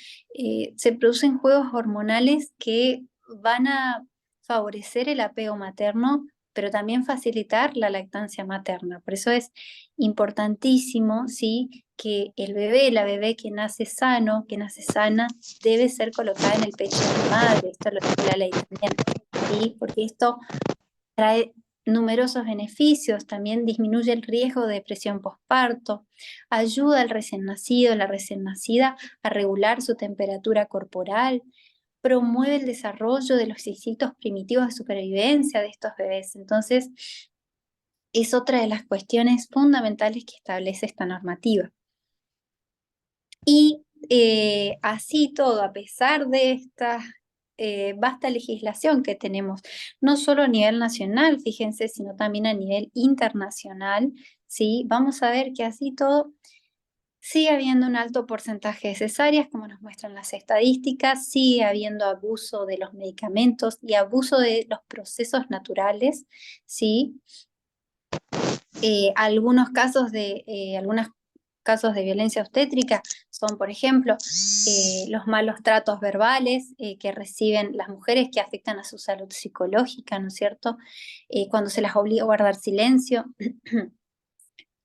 Se producen juegos hormonales que van a favorecer el apego materno, pero también facilitar la lactancia materna. Por eso es importantísimo, ¿sí?, que el bebé, la bebé que nace sano, que nace sana, debe ser colocada en el pecho de la madre. Esto lo dice la ley también, ¿sí? Porque esto trae numerosos beneficios, también disminuye el riesgo de depresión postparto, ayuda al recién nacido, la recién nacida a regular su temperatura corporal, promueve el desarrollo de los instintos primitivos de supervivencia de estos bebés. Entonces, es otra de las cuestiones fundamentales que establece esta normativa. Y así todo, a pesar de esta vasta legislación que tenemos, no solo a nivel nacional, fíjense, sino también a nivel internacional, ¿sí? Vamos a ver que así todo sigue habiendo un alto porcentaje de cesáreas, como nos muestran las estadísticas, sigue habiendo abuso de los medicamentos y abuso de los procesos naturales, ¿sí? Algunos casos de violencia obstétrica son, por ejemplo, los malos tratos verbales que reciben las mujeres que afectan a su salud psicológica, ¿no es cierto? Cuando se las obliga a guardar silencio,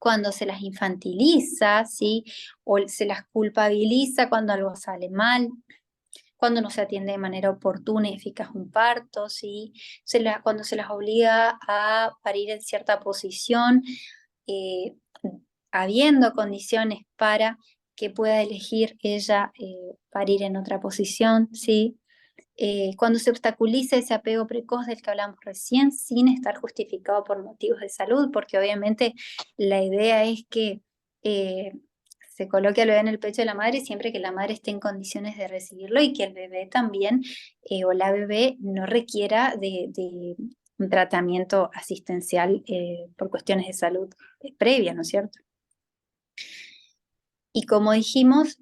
cuando se las infantiliza, ¿sí? O se las culpabiliza cuando algo sale mal, cuando no se atiende de manera oportuna y eficaz un parto, ¿sí? Cuando se las obliga a parir en cierta posición, eh, habiendo condiciones para que pueda elegir ella parir en otra posición, ¿sí? Cuando se obstaculiza ese apego precoz del que hablamos recién sin estar justificado por motivos de salud, porque obviamente la idea es que se coloque al bebé en el pecho de la madre siempre que la madre esté en condiciones de recibirlo y que el bebé también o la bebé no requiera de un tratamiento asistencial por cuestiones de salud previa, ¿no es cierto? Y como dijimos,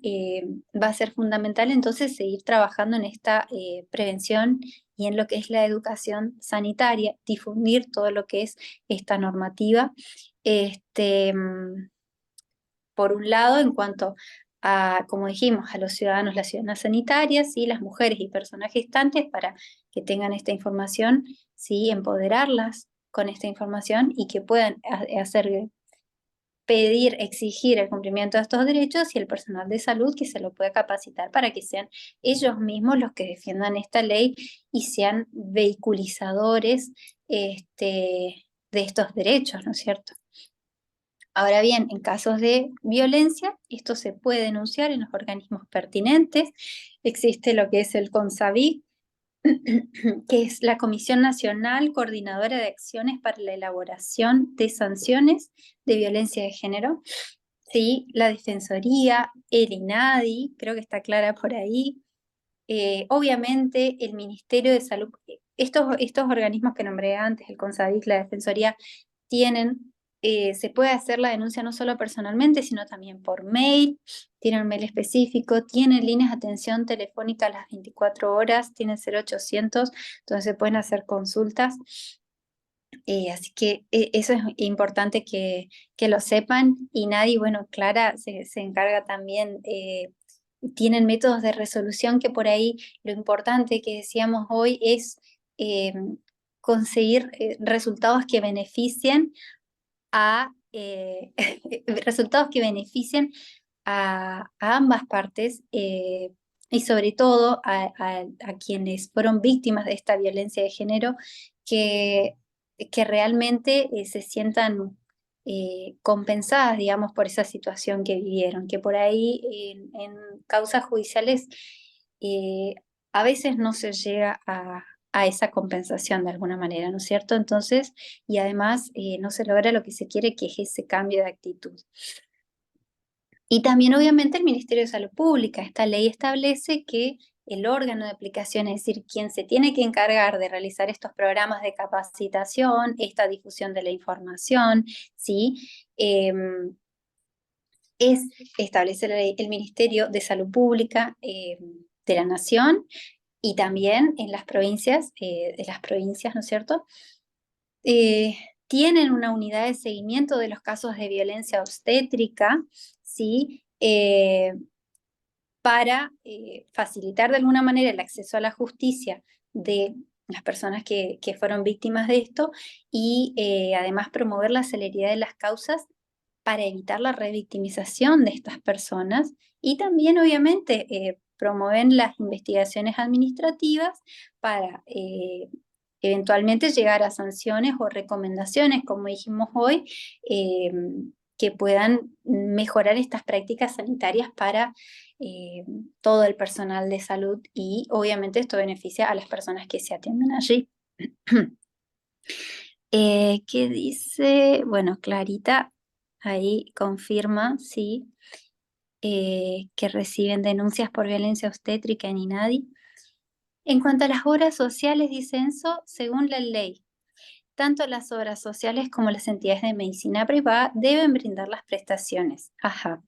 va a ser fundamental entonces seguir trabajando en esta prevención y en lo que es la educación sanitaria, difundir todo lo que es esta normativa. Por un lado, en cuanto a, como dijimos, a los ciudadanos, las ciudadanas sanitarias, ¿sí? Las mujeres y personas gestantes, para que tengan esta información, ¿sí? Empoderarlas con esta información y que puedan hacer pedir, exigir el cumplimiento de estos derechos y el personal de salud que se lo pueda capacitar para que sean ellos mismos los que defiendan esta ley y sean vehiculizadores de estos derechos, ¿no es cierto? Ahora bien, en casos de violencia, esto se puede denunciar en los organismos pertinentes. Existe lo que es el CONSAVIC, que es la Comisión Nacional Coordinadora de Acciones para la Elaboración de Sanciones de Violencia de Género. Sí, la Defensoría, el INADI, creo que está clara por ahí. Obviamente el Ministerio de Salud, estos organismos que nombré antes, el CONSAVIC, la Defensoría, se puede hacer la denuncia no solo personalmente, sino también por mail, tienen un mail específico, tienen líneas de atención telefónica a las 24 horas, tienen 0800, entonces se pueden hacer consultas. Así que eso es importante que lo sepan y nadie, bueno, Clara se encarga también, tienen métodos de resolución que por ahí lo importante que decíamos hoy es conseguir resultados que beneficien resultados que beneficien a ambas partes y sobre todo a quienes fueron víctimas de esta violencia de género que, que realmente se sientan compensadas, digamos, por esa situación que vivieron, que por ahí en causas judiciales eh, a veces no se llega a esa compensación de alguna manera, ¿no es cierto? Entonces, y además no se logra lo que se quiere, que es ese cambio de actitud. Y también obviamente el Ministerio de Salud Pública, esta ley establece que el órgano de aplicación, es decir, quien se tiene que encargar de realizar estos programas de capacitación, esta difusión de la información, ¿sí? Establece la ley, el Ministerio de Salud Pública de la Nación y también en las provincias, ¿no es cierto? Tienen una unidad de seguimiento de los casos de violencia obstétrica, ¿sí? Para facilitar de alguna manera el acceso a la justicia de las personas que fueron víctimas de esto y además promover la celeridad de las causas para evitar la revictimización de estas personas y también obviamente promueven las investigaciones administrativas para eventualmente llegar a sanciones o recomendaciones, como dijimos hoy, que puedan mejorar estas prácticas sanitarias para todo el personal de salud y obviamente esto beneficia a las personas que se atienden allí. ¿Qué dice? Bueno, Clarita ahí confirma, sí, que reciben denuncias por violencia obstétrica en INADI. En cuanto a las obras sociales, dice Enzo, según la ley, tanto las obras sociales como las entidades de medicina privada deben brindar las prestaciones. Ajá,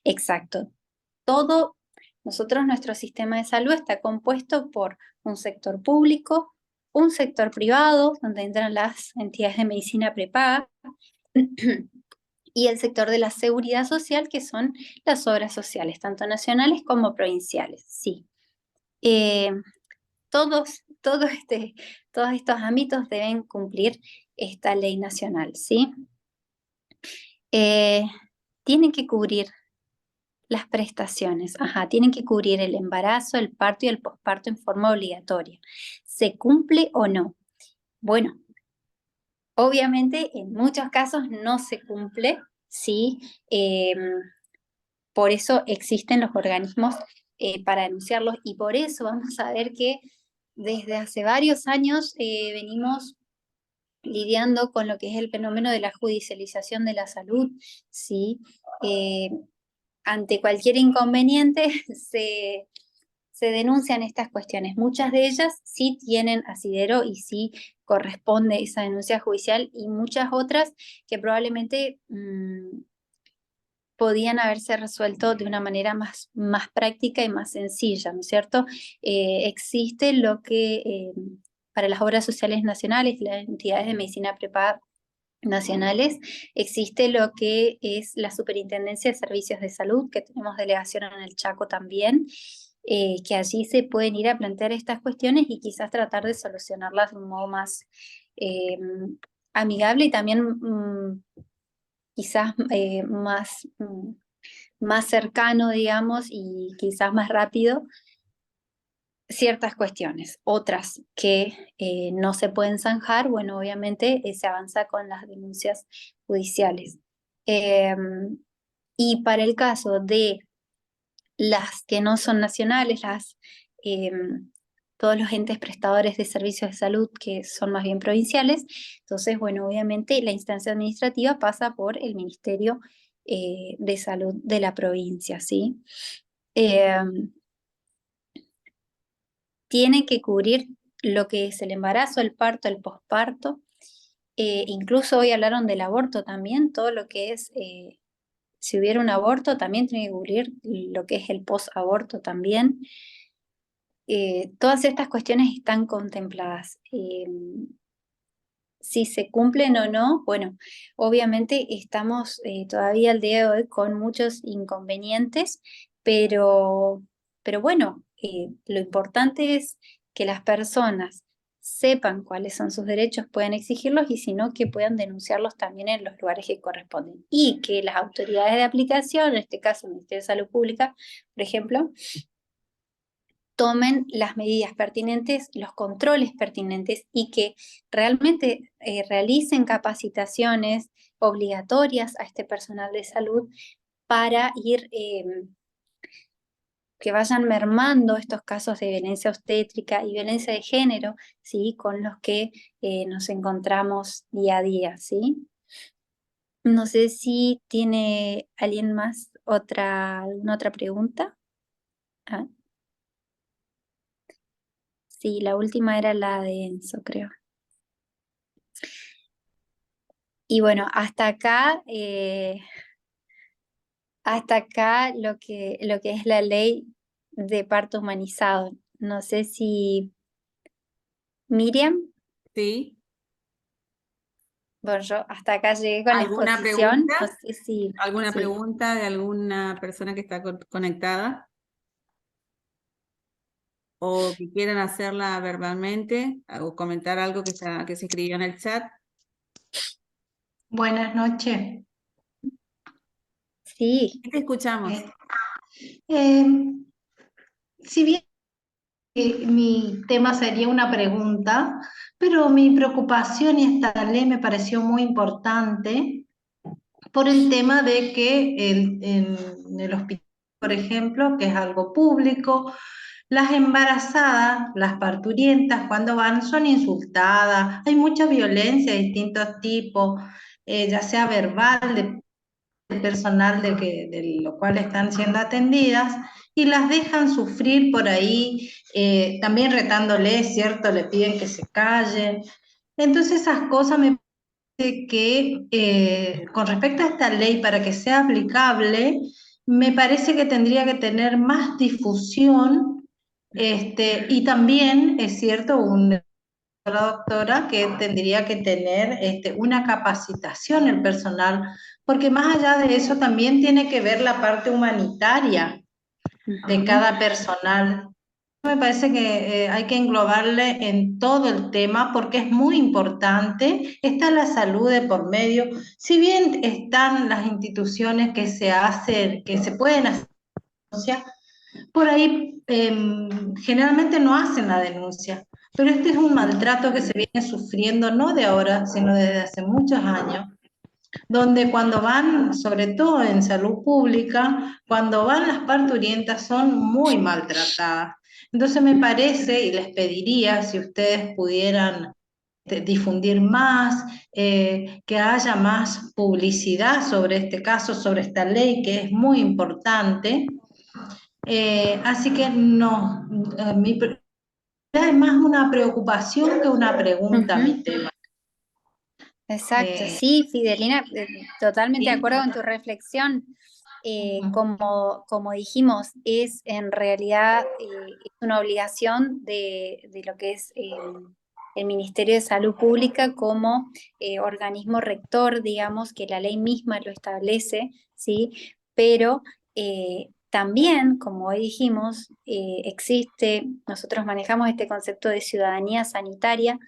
exacto. Nuestro sistema de salud está compuesto por un sector público, un sector privado, donde entran las entidades de medicina prepaga, y el sector de la seguridad social, que son las obras sociales, tanto nacionales como provinciales, sí. Todos estos ámbitos deben cumplir esta ley nacional, ¿sí? Eh, tienen que cubrir las prestaciones, tienen que cubrir el embarazo, el parto y el posparto en forma obligatoria. ¿Se cumple o no? Bueno, obviamente en muchos casos no se cumple, ¿sí? Por eso existen los organismos para denunciarlos y por eso vamos a ver que desde hace varios años venimos lidiando con lo que es el fenómeno de la judicialización de la salud, ¿sí? Ante cualquier inconveniente se denuncian estas cuestiones. Muchas de ellas sí tienen asidero y sí corresponde esa denuncia judicial y muchas otras que probablemente podían haberse resuelto de una manera más práctica y más sencilla, ¿no es cierto? Existe lo que para las obras sociales nacionales, las entidades de medicina prepaga nacionales, existe lo que es la Superintendencia de Servicios de Salud, que tenemos delegación en el Chaco también, que allí se pueden ir a plantear estas cuestiones y quizás tratar de solucionarlas de un modo más amigable y también quizás más cercano, digamos, y quizás más rápido ciertas cuestiones. Otras que no se pueden zanjar, bueno, obviamente se avanza con las denuncias judiciales. Y para el caso de las que no son nacionales, todos los entes prestadores de servicios de salud que son más bien provinciales, entonces, bueno, obviamente la instancia administrativa pasa por el Ministerio de Salud de la provincia, ¿sí? Tiene que cubrir lo que es el embarazo, el parto, el posparto. Incluso hoy hablaron del aborto también, todo lo que es, si hubiera un aborto, también tiene que cubrir lo que es el posaborto también. Todas estas cuestiones están contempladas. Si se cumplen o no, bueno, obviamente estamos todavía al día de hoy con muchos inconvenientes, pero bueno, lo importante es que las personas sepan cuáles son sus derechos, puedan exigirlos y si no, que puedan denunciarlos también en los lugares que corresponden. Y que las autoridades de aplicación, en este caso el Ministerio de Salud Pública, por ejemplo, tomen las medidas pertinentes, los controles pertinentes y que realmente realicen capacitaciones obligatorias a este personal de salud para ir, que vayan mermando estos casos de violencia obstétrica y violencia de género, ¿sí? Con los que nos encontramos día a día, ¿sí? No sé si tiene alguien más alguna otra pregunta. Ah. Sí, la última era la de Enzo, creo. Y bueno, hasta acá lo que es la ley de parto humanizado. No sé si Miriam, ¿Sí? bueno, yo hasta acá llegué con la ¿Alguna exposición. pregunta? No sé si, ¿Alguna sí. pregunta de alguna persona que está conectada? ¿O que quieran hacerla verbalmente o comentar algo que se escribió en el chat? Buenas noches. Sí, Te escuchamos. Eh, si bien mi tema sería una pregunta, pero mi preocupación y esta ley me pareció muy importante por el tema de que en el hospital, por ejemplo, que es algo público, las embarazadas, las parturientas, cuando van son insultadas, hay mucha violencia de distintos tipos, ya sea verbal, del personal de lo cual están siendo atendidas y las dejan sufrir por ahí, también retándoles, ¿cierto? Le piden que se callen. Entonces esas cosas me parece que con respecto a esta ley, para que sea aplicable, me parece que tendría que tener más difusión, y también es cierto, la doctora que tendría que tener una capacitación el personal, porque más allá de eso también tiene que ver la parte humanitaria de cada personal. me parece que hay que englobarle en todo el tema porque es muy importante. Está la salud de por medio. Si bien están las instituciones que se hacen, que se pueden hacer, por ahí generalmente no hacen la denuncia. Pero este es un maltrato que se viene sufriendo no de ahora, sino desde hace muchos años, donde cuando van, sobre todo en salud pública, cuando van las parturientas son muy maltratadas. Entonces me parece, y les pediría si ustedes pudieran difundir más, que haya más publicidad sobre este caso, sobre esta ley que es muy importante. Así que no, es más una preocupación que una pregunta mi tema. Exacto, Eh, sí, Fidelina, totalmente de ¿sí? acuerdo con tu reflexión. Como dijimos, es en realidad es una obligación de lo que es el Ministerio de Salud Pública como organismo rector, digamos, que la ley misma lo establece, ¿sí? Pero también, como hoy dijimos, nosotros manejamos este concepto de ciudadanía sanitaria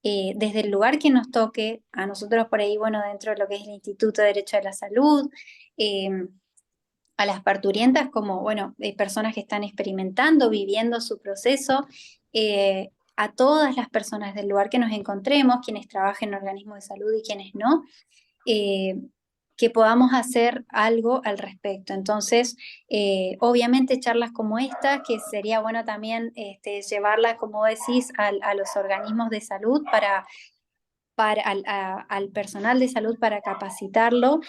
desde el lugar que nos toque, a nosotros por ahí, bueno, dentro de lo que es el Instituto de Derecho a la Salud, eh, a las parturientas como, bueno, personas que están experimentando, viviendo su proceso, a todas las personas del lugar que nos encontremos, quienes trabajen en organismos de salud y quienes no, eh, que podamos hacer algo al respecto. Entonces, obviamente charlas como esta, que sería bueno también llevarlas, como decís, a los organismos de salud al personal de salud para capacitarlo,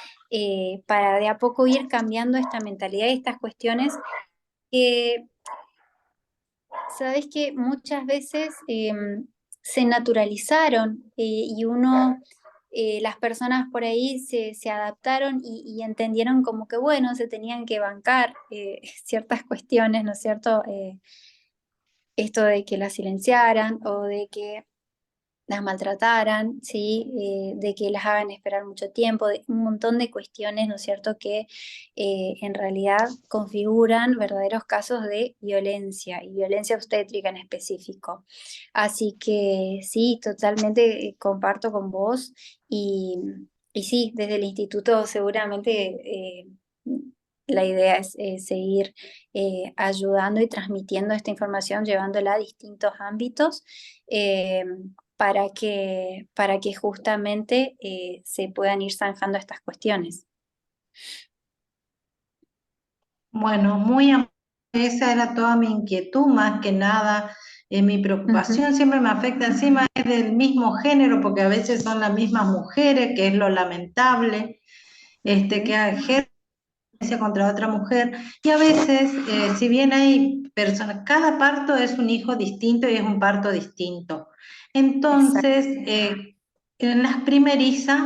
para de a poco ir cambiando esta mentalidad y estas cuestiones que, sabes que muchas veces se naturalizaron y las personas por ahí se adaptaron y entendieron como que, bueno, se tenían que bancar ciertas cuestiones, ¿no es cierto? Esto de que las silenciaran o de que las maltrataran, ¿sí? De que las hagan esperar mucho tiempo, de un montón de cuestiones, ¿no es cierto?, que en realidad configuran verdaderos casos de violencia y violencia obstétrica en específico. Así que sí, totalmente comparto con vos y sí, desde el instituto seguramente la idea es seguir ayudando y transmitiendo esta información, llevándola a distintos ámbitos. eh, para que justamente se puedan ir zanjando estas cuestiones. Bueno, esa era toda mi inquietud, más que nada, mi preocupación siempre me afecta, encima es del mismo género, porque a veces son las mismas mujeres, que es lo lamentable, que ejercen violencia contra otra mujer, y a veces, si bien hay personas, cada parto es un hijo distinto y es un parto distinto. Entonces, en las primerizas,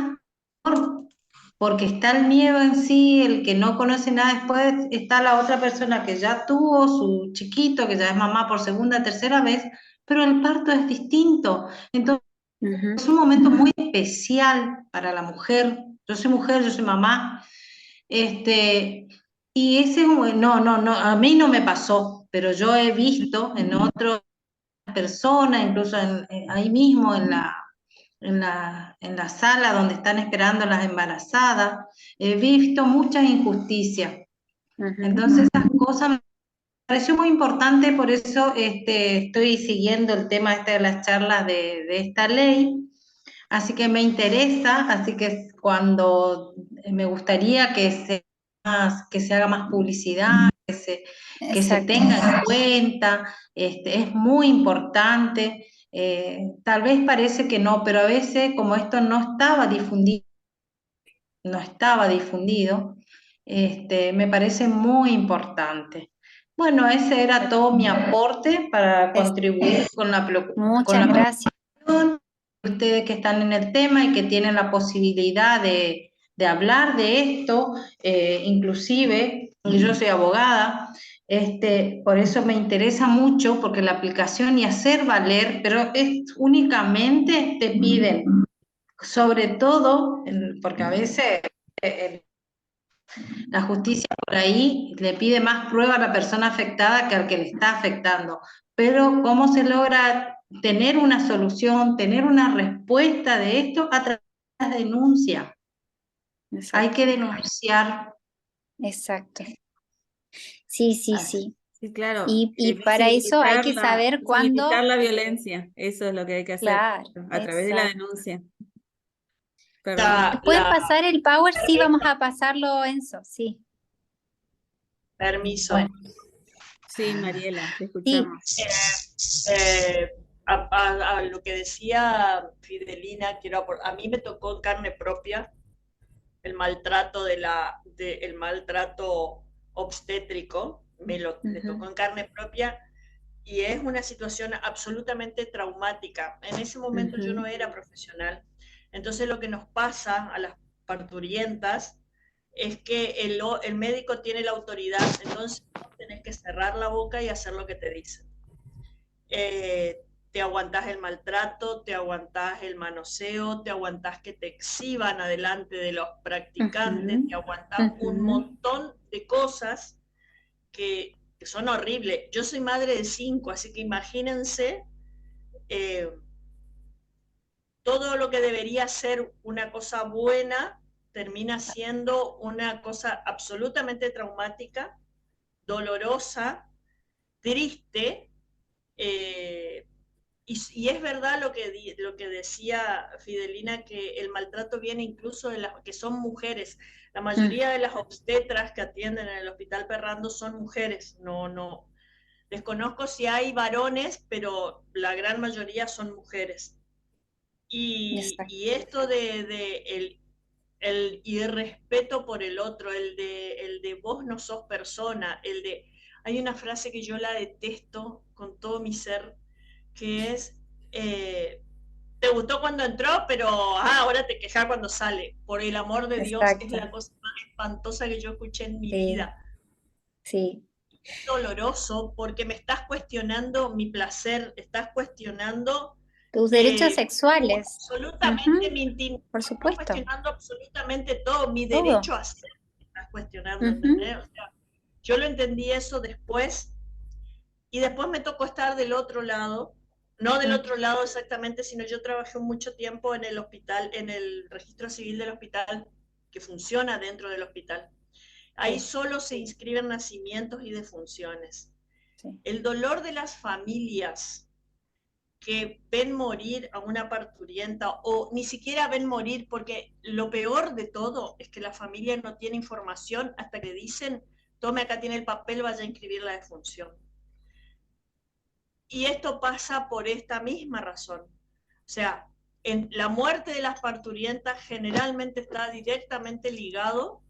porque está el miedo en sí, el que no conoce nada, después está la otra persona que ya tuvo su chiquito, que ya es mamá por segunda, tercera vez, pero el parto es distinto. Entonces, es un momento muy especial para la mujer. Yo soy mujer, yo soy mamá, y ese es no, a mí no me pasó, pero yo he visto en otras personas, incluso ahí mismo en la sala donde están esperando las embarazadas, he visto muchas injusticias. Entonces esas cosas me pareció muy importante, por eso estoy siguiendo el tema de las charlas de esta ley, así que me interesa, así que cuando me gustaría que se haga más publicidad, que se Exacto. tenga en cuenta, es muy importante. Tal vez parece que no, pero a veces como esto no estaba difundido, me parece muy importante. Bueno, ese era todo mi aporte para contribuir con la Muchas gracias. preocupación de ustedes que están en el tema y que tienen la posibilidad de hablar de esto, inclusive, y yo soy abogada, por eso me interesa mucho, porque la aplicación y hacer valer, pero es únicamente te piden, sobre todo, porque a veces La justicia por ahí le pide más prueba a la persona afectada que al que le está afectando. Pero ¿cómo se logra tener una solución, tener una respuesta de esto? A través de la denuncia. Hay Exacto, que denunciar. exacto. Sí, sí, Así. sí. Sí, claro. Y para eso hay que saber visibilizar cuándo, la violencia. Eso es lo que hay que hacer claro, a través de la exacto. denuncia. Perdón. La, ¿Me pueden la- pasar el power? Sí, vamos a pasarlo, Enzo, sí. permiso. Bueno, Sí, Mariela, te Sí, escuchamos. A lo que decía Fidelina, a mí me tocó en carne propia el maltrato el maltrato obstétrico, me tocó ujú, en carne propia y es una situación absolutamente traumática. En ese momento yo no ujú, era profesional, entonces lo que nos pasa a las parturientas es que el médico tiene la autoridad, entonces tenés que cerrar la boca y hacer lo que te dicen. Te aguantás el maltrato, te aguantás el manoseo, te aguantás que te exhiban adelante de los practicantes, ujú, te aguantás un ujú. montón de cosas que son horribles. Yo soy madre de 5, así que imagínense eh, todo lo que debería ser una cosa buena termina siendo una cosa absolutamente traumática, dolorosa, triste, eh, y es verdad lo que decía Fidelina, que el maltrato viene incluso de las que son mujeres. La Mm, mayoría de las obstetras que atienden en el Hospital Perrando son mujeres. No, desconozco si hay varones, pero la gran mayoría son mujeres. exacto. Y esto el irrespeto por el otro, el de vos no sos persona, el de... Hay una frase que yo la detesto con todo mi ser, que es, eh, te gustó cuando entró, pero ahora te quejas cuando sale. Por el amor de Dios, es Exacto. la cosa más espantosa que yo escuché en mi Sí, vida. sí. Es doloroso porque me estás cuestionando mi placer, estás cuestionando Tus derechos eh, sexuales. absolutamente Ujú, mi intimidad, por estás supuesto. cuestionando absolutamente todo, mi Todo. derecho a ser, estás cuestionando, Ujú, ¿entendés? O sea, yo lo entendí eso después y después me tocó estar del otro lado, no del mm, otro lado exactamente, sino yo trabajé mucho tiempo en el hospital, en el registro civil del hospital, que funciona dentro del hospital. Ahí sí, solo se inscriben nacimientos y defunciones. sí. El dolor de las familias que ven morir a una parturienta o ni siquiera ven morir, porque lo peor de todo es que la familia no tiene información hasta que dicen, tome acá tiene el papel, vaya a inscribir la defunción. Y esto pasa por esta misma razón. O sea, en la muerte de las parturientas generalmente está directamente ligado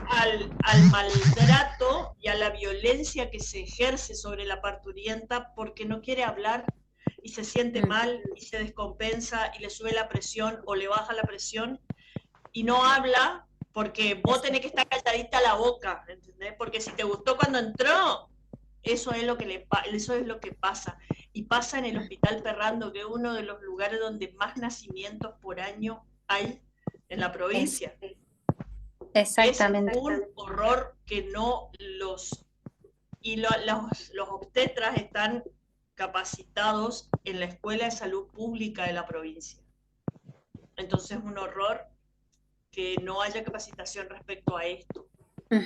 al maltrato y a la violencia que se ejerce sobre la parturienta porque no quiere hablar y se siente Mm, mal y se descompensa y le sube la presión o le baja la presión y no habla porque vos tenés que exacto. estar calladita la boca, ¿entendés? Porque si te gustó cuando entró, eso es lo que eso es lo que pasa. Y pasa en el Hospital Perrando, que es uno de los lugares donde más nacimientos por año hay en la Es, provincia. Es exactamente. un horror que no los... Y los obstetras están capacitados en la Escuela de Salud Pública de la provincia. Entonces es un horror que no haya capacitación respecto a esto,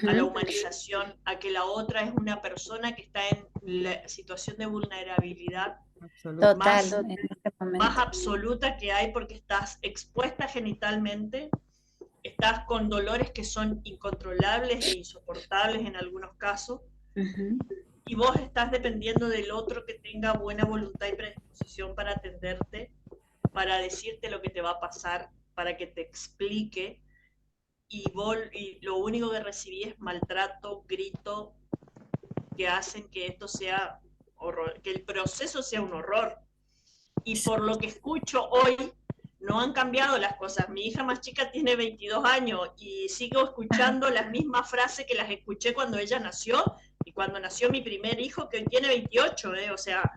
a la Ujú, humanización, a que la otra es una persona que está en la situación de vulnerabilidad Absoluto. total, más, en este más momento. absoluta que hay porque estás expuesta genitalmente, estás con dolores que son incontrolables e insoportables en algunos casos, Ujú, y vos estás dependiendo del otro que tenga buena voluntad y predisposición para atenderte, para decirte lo que te va a pasar, para que te explique, y lo único que recibí es maltrato, grito, que hacen que esto sea horror, que el proceso sea un horror. Y por lo que escucho hoy, no han cambiado las cosas. Mi hija más chica tiene 22 años y sigo escuchando las mismas frases que las escuché cuando ella nació y cuando nació mi primer hijo, que hoy tiene 28. O sea,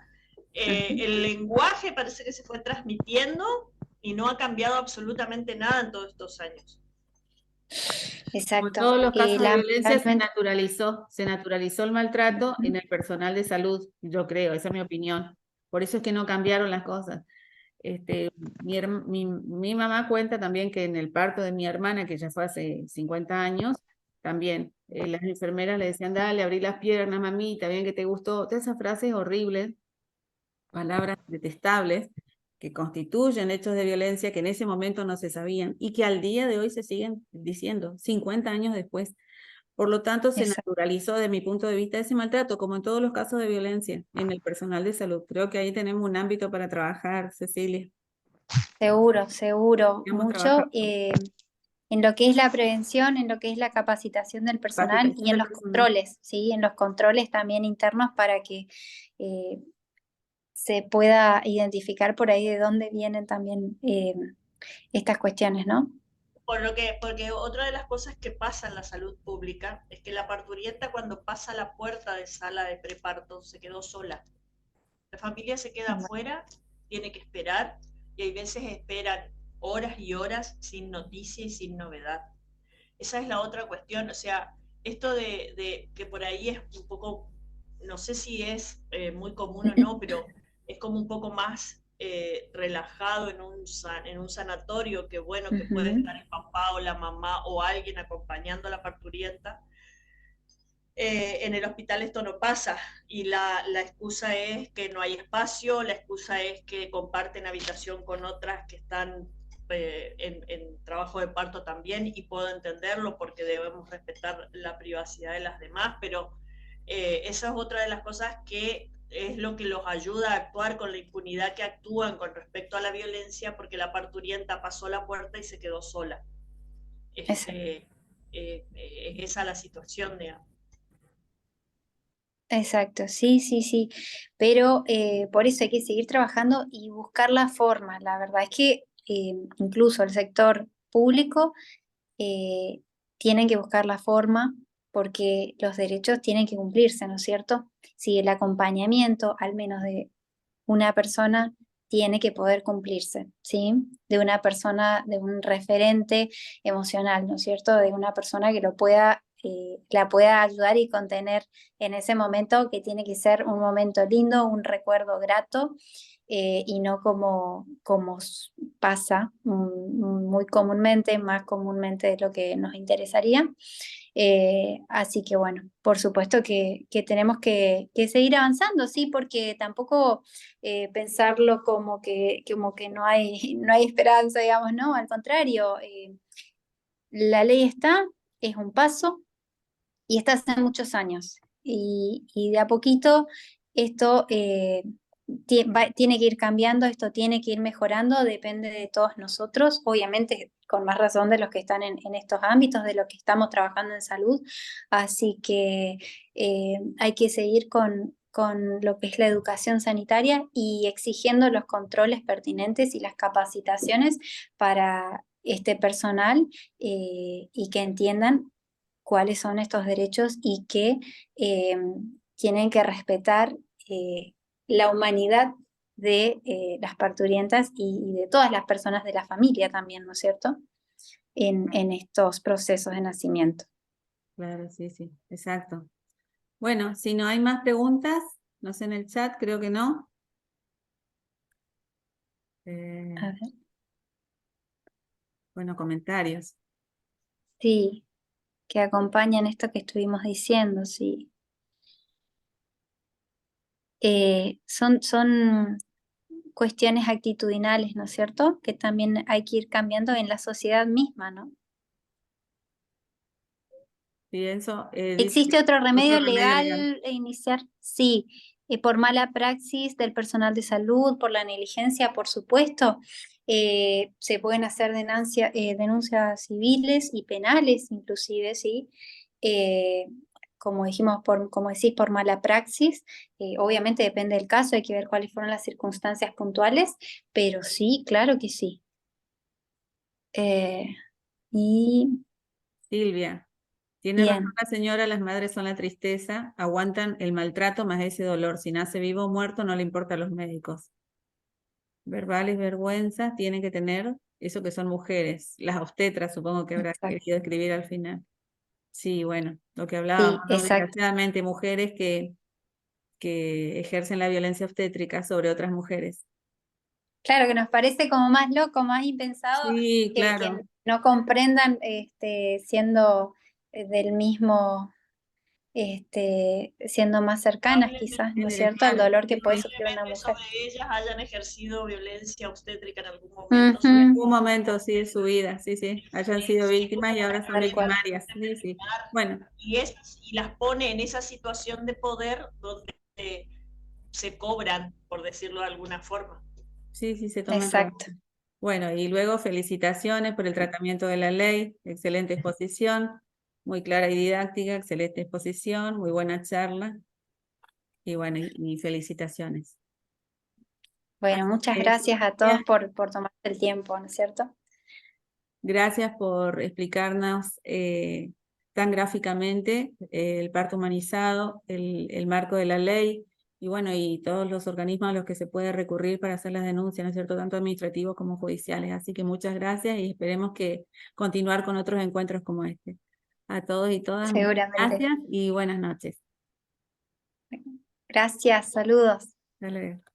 ujú. el lenguaje parece que se fue transmitiendo y no ha cambiado absolutamente nada en todos estos años. Como en Exacto. todos los casos de violencia Lamentablemente, se naturalizó el maltrato en el personal de salud, yo creo, esa es mi opinión. Por eso es que no cambiaron las cosas. Mi mamá cuenta también que en el parto de mi hermana, que ya fue hace 50 años, también las enfermeras le decían, dale, abrí las piernas, mamita, bien que te gustó. Todas esas frases horribles, palabras detestables, que constituyen hechos de violencia que en ese momento no se sabían y que al día de hoy se siguen diciendo, 50 años después. Por lo tanto, se exacto. naturalizó, de mi punto de vista, ese maltrato, como en todos los casos de violencia en el personal de salud. Creo que ahí tenemos un ámbito para trabajar, Cecilia. Seguro, seguro, Estamos mucho. trabajando. En lo que es la prevención, en lo que es la capacitación del personal y Capacitación en del los personal. controles, ¿sí? En los controles también internos para que eh, se pueda identificar por ahí de dónde vienen también estas cuestiones, ¿no? Porque otra de las cosas que pasa en la salud pública es que la parturienta cuando pasa la puerta de sala de preparto se quedó sola. La familia se queda afuera, tiene que esperar y hay veces esperan horas y horas sin noticia y sin novedad. Esa es la otra cuestión, o sea, esto de que por ahí es un poco, no sé si es muy común o no, pero es como un poco más relajado en un sanatorio, que bueno, que puede Ujú. estar el papá o la mamá o alguien acompañando a la parturienta. En el hospital esto no pasa y la excusa es que no hay espacio, la excusa es que comparten habitación con otras que están en trabajo de parto también, y puedo entenderlo porque debemos respetar la privacidad de las demás, pero esa es otra de las cosas que es lo que los ayuda a actuar con la impunidad que actúan con respecto a la violencia, porque la parturienta pasó la puerta y se quedó sola. Exacto. Es esa la situación, digamos. Exacto, sí, sí, sí, pero por eso hay que seguir trabajando y buscar la forma. La verdad es que incluso el sector público eh, tiene que buscar la forma porque los derechos tienen que cumplirse, ¿no es cierto? Si el acompañamiento, al menos de una persona, tiene que poder cumplirse, ¿sí? De una persona, de un referente emocional, ¿no es cierto? De una persona que lo pueda, la pueda ayudar y contener en ese momento, que tiene que ser un momento lindo, un recuerdo grato, y no como pasa muy comúnmente, más comúnmente de lo que nos interesaría. Así que bueno, por supuesto que tenemos que seguir avanzando, sí, porque tampoco pensarlo como que no hay, no hay esperanza, digamos, no, al contrario, la ley está, es un paso y está hace muchos años. Y de a poquito esto tiene que ir cambiando, esto tiene que ir mejorando, depende de todos nosotros, obviamente con más razón de los que están en estos ámbitos, de los que estamos trabajando en salud. Así que hay que seguir con lo que es la educación sanitaria y exigiendo los controles pertinentes y las capacitaciones para este personal, y que entiendan cuáles son estos derechos y que eh, tienen que respetar eh, la humanidad de las parturientas y de todas las personas de la familia también, ¿no es cierto? En estos procesos de nacimiento. Claro, sí, sí, exacto. Bueno, si no hay más preguntas, no sé en el chat, creo que no. A ver. Bueno, comentarios. Sí, que acompañan esto que estuvimos diciendo, sí. Son cuestiones actitudinales, ¿no es cierto? Que también hay que ir cambiando en la sociedad misma, ¿no? Pienso, ¿Existe otro otro remedio remedio legal. legal e iniciar? Sí, por mala praxis del personal de salud, por la negligencia, por supuesto. Se pueden hacer denuncias civiles y penales, inclusive, sí. Eh, como dijimos, como decís, por mala praxis. Obviamente depende del caso, hay que ver cuáles fueron las circunstancias puntuales, pero sí, claro que sí. Eh, y Silvia, tiene razón bien. la señora, las madres son la tristeza, aguantan el maltrato más ese dolor. Si nace vivo o muerto, no le importa a los médicos. Verbales vergüenzas tienen que tener eso que son mujeres, las obstetras, supongo que habrá Exacto. querido escribir al final. Sí, bueno, lo que hablábamos, Sí, ¿no? exacto. Desgraciadamente, mujeres que ejercen la violencia obstétrica sobre otras mujeres. Claro que nos parece como más loco, más impensado Sí, que claro. no comprendan siendo del mismo, siendo más cercanas quizás, ¿no es cierto?, al Claro, dolor que sí, puede sí. sufrir una Posiblemente mujer. sobre ellas hayan ejercido violencia obstétrica en algún momento. Ujú. En algún momento, sí, de su vida, sí, sí, hayan sido Sí, víctimas y ahora son Tal cual. victimarias. Sí, sí. Bueno, y las pone en esa situación de poder donde se cobran, por decirlo de alguna forma. sí, sí, se toman. Exacto. Bueno, y luego felicitaciones por el tratamiento de la ley, excelente exposición, muy clara y didáctica, excelente exposición, muy buena charla, y bueno, y felicitaciones. Bueno, Así muchas que, gracias a todos por tomarse el tiempo, ¿no es cierto? gracias por explicarnos tan gráficamente el parto humanizado, el marco de la ley, y bueno, y todos los organismos a los que se puede recurrir para hacer las denuncias, ¿no es cierto?, tanto administrativos como judiciales. Así que muchas gracias y esperemos que continuar con otros encuentros como este. A todos y todas, muchas Seguramente. gracias y buenas noches. Gracias, saludos. Hasta luego.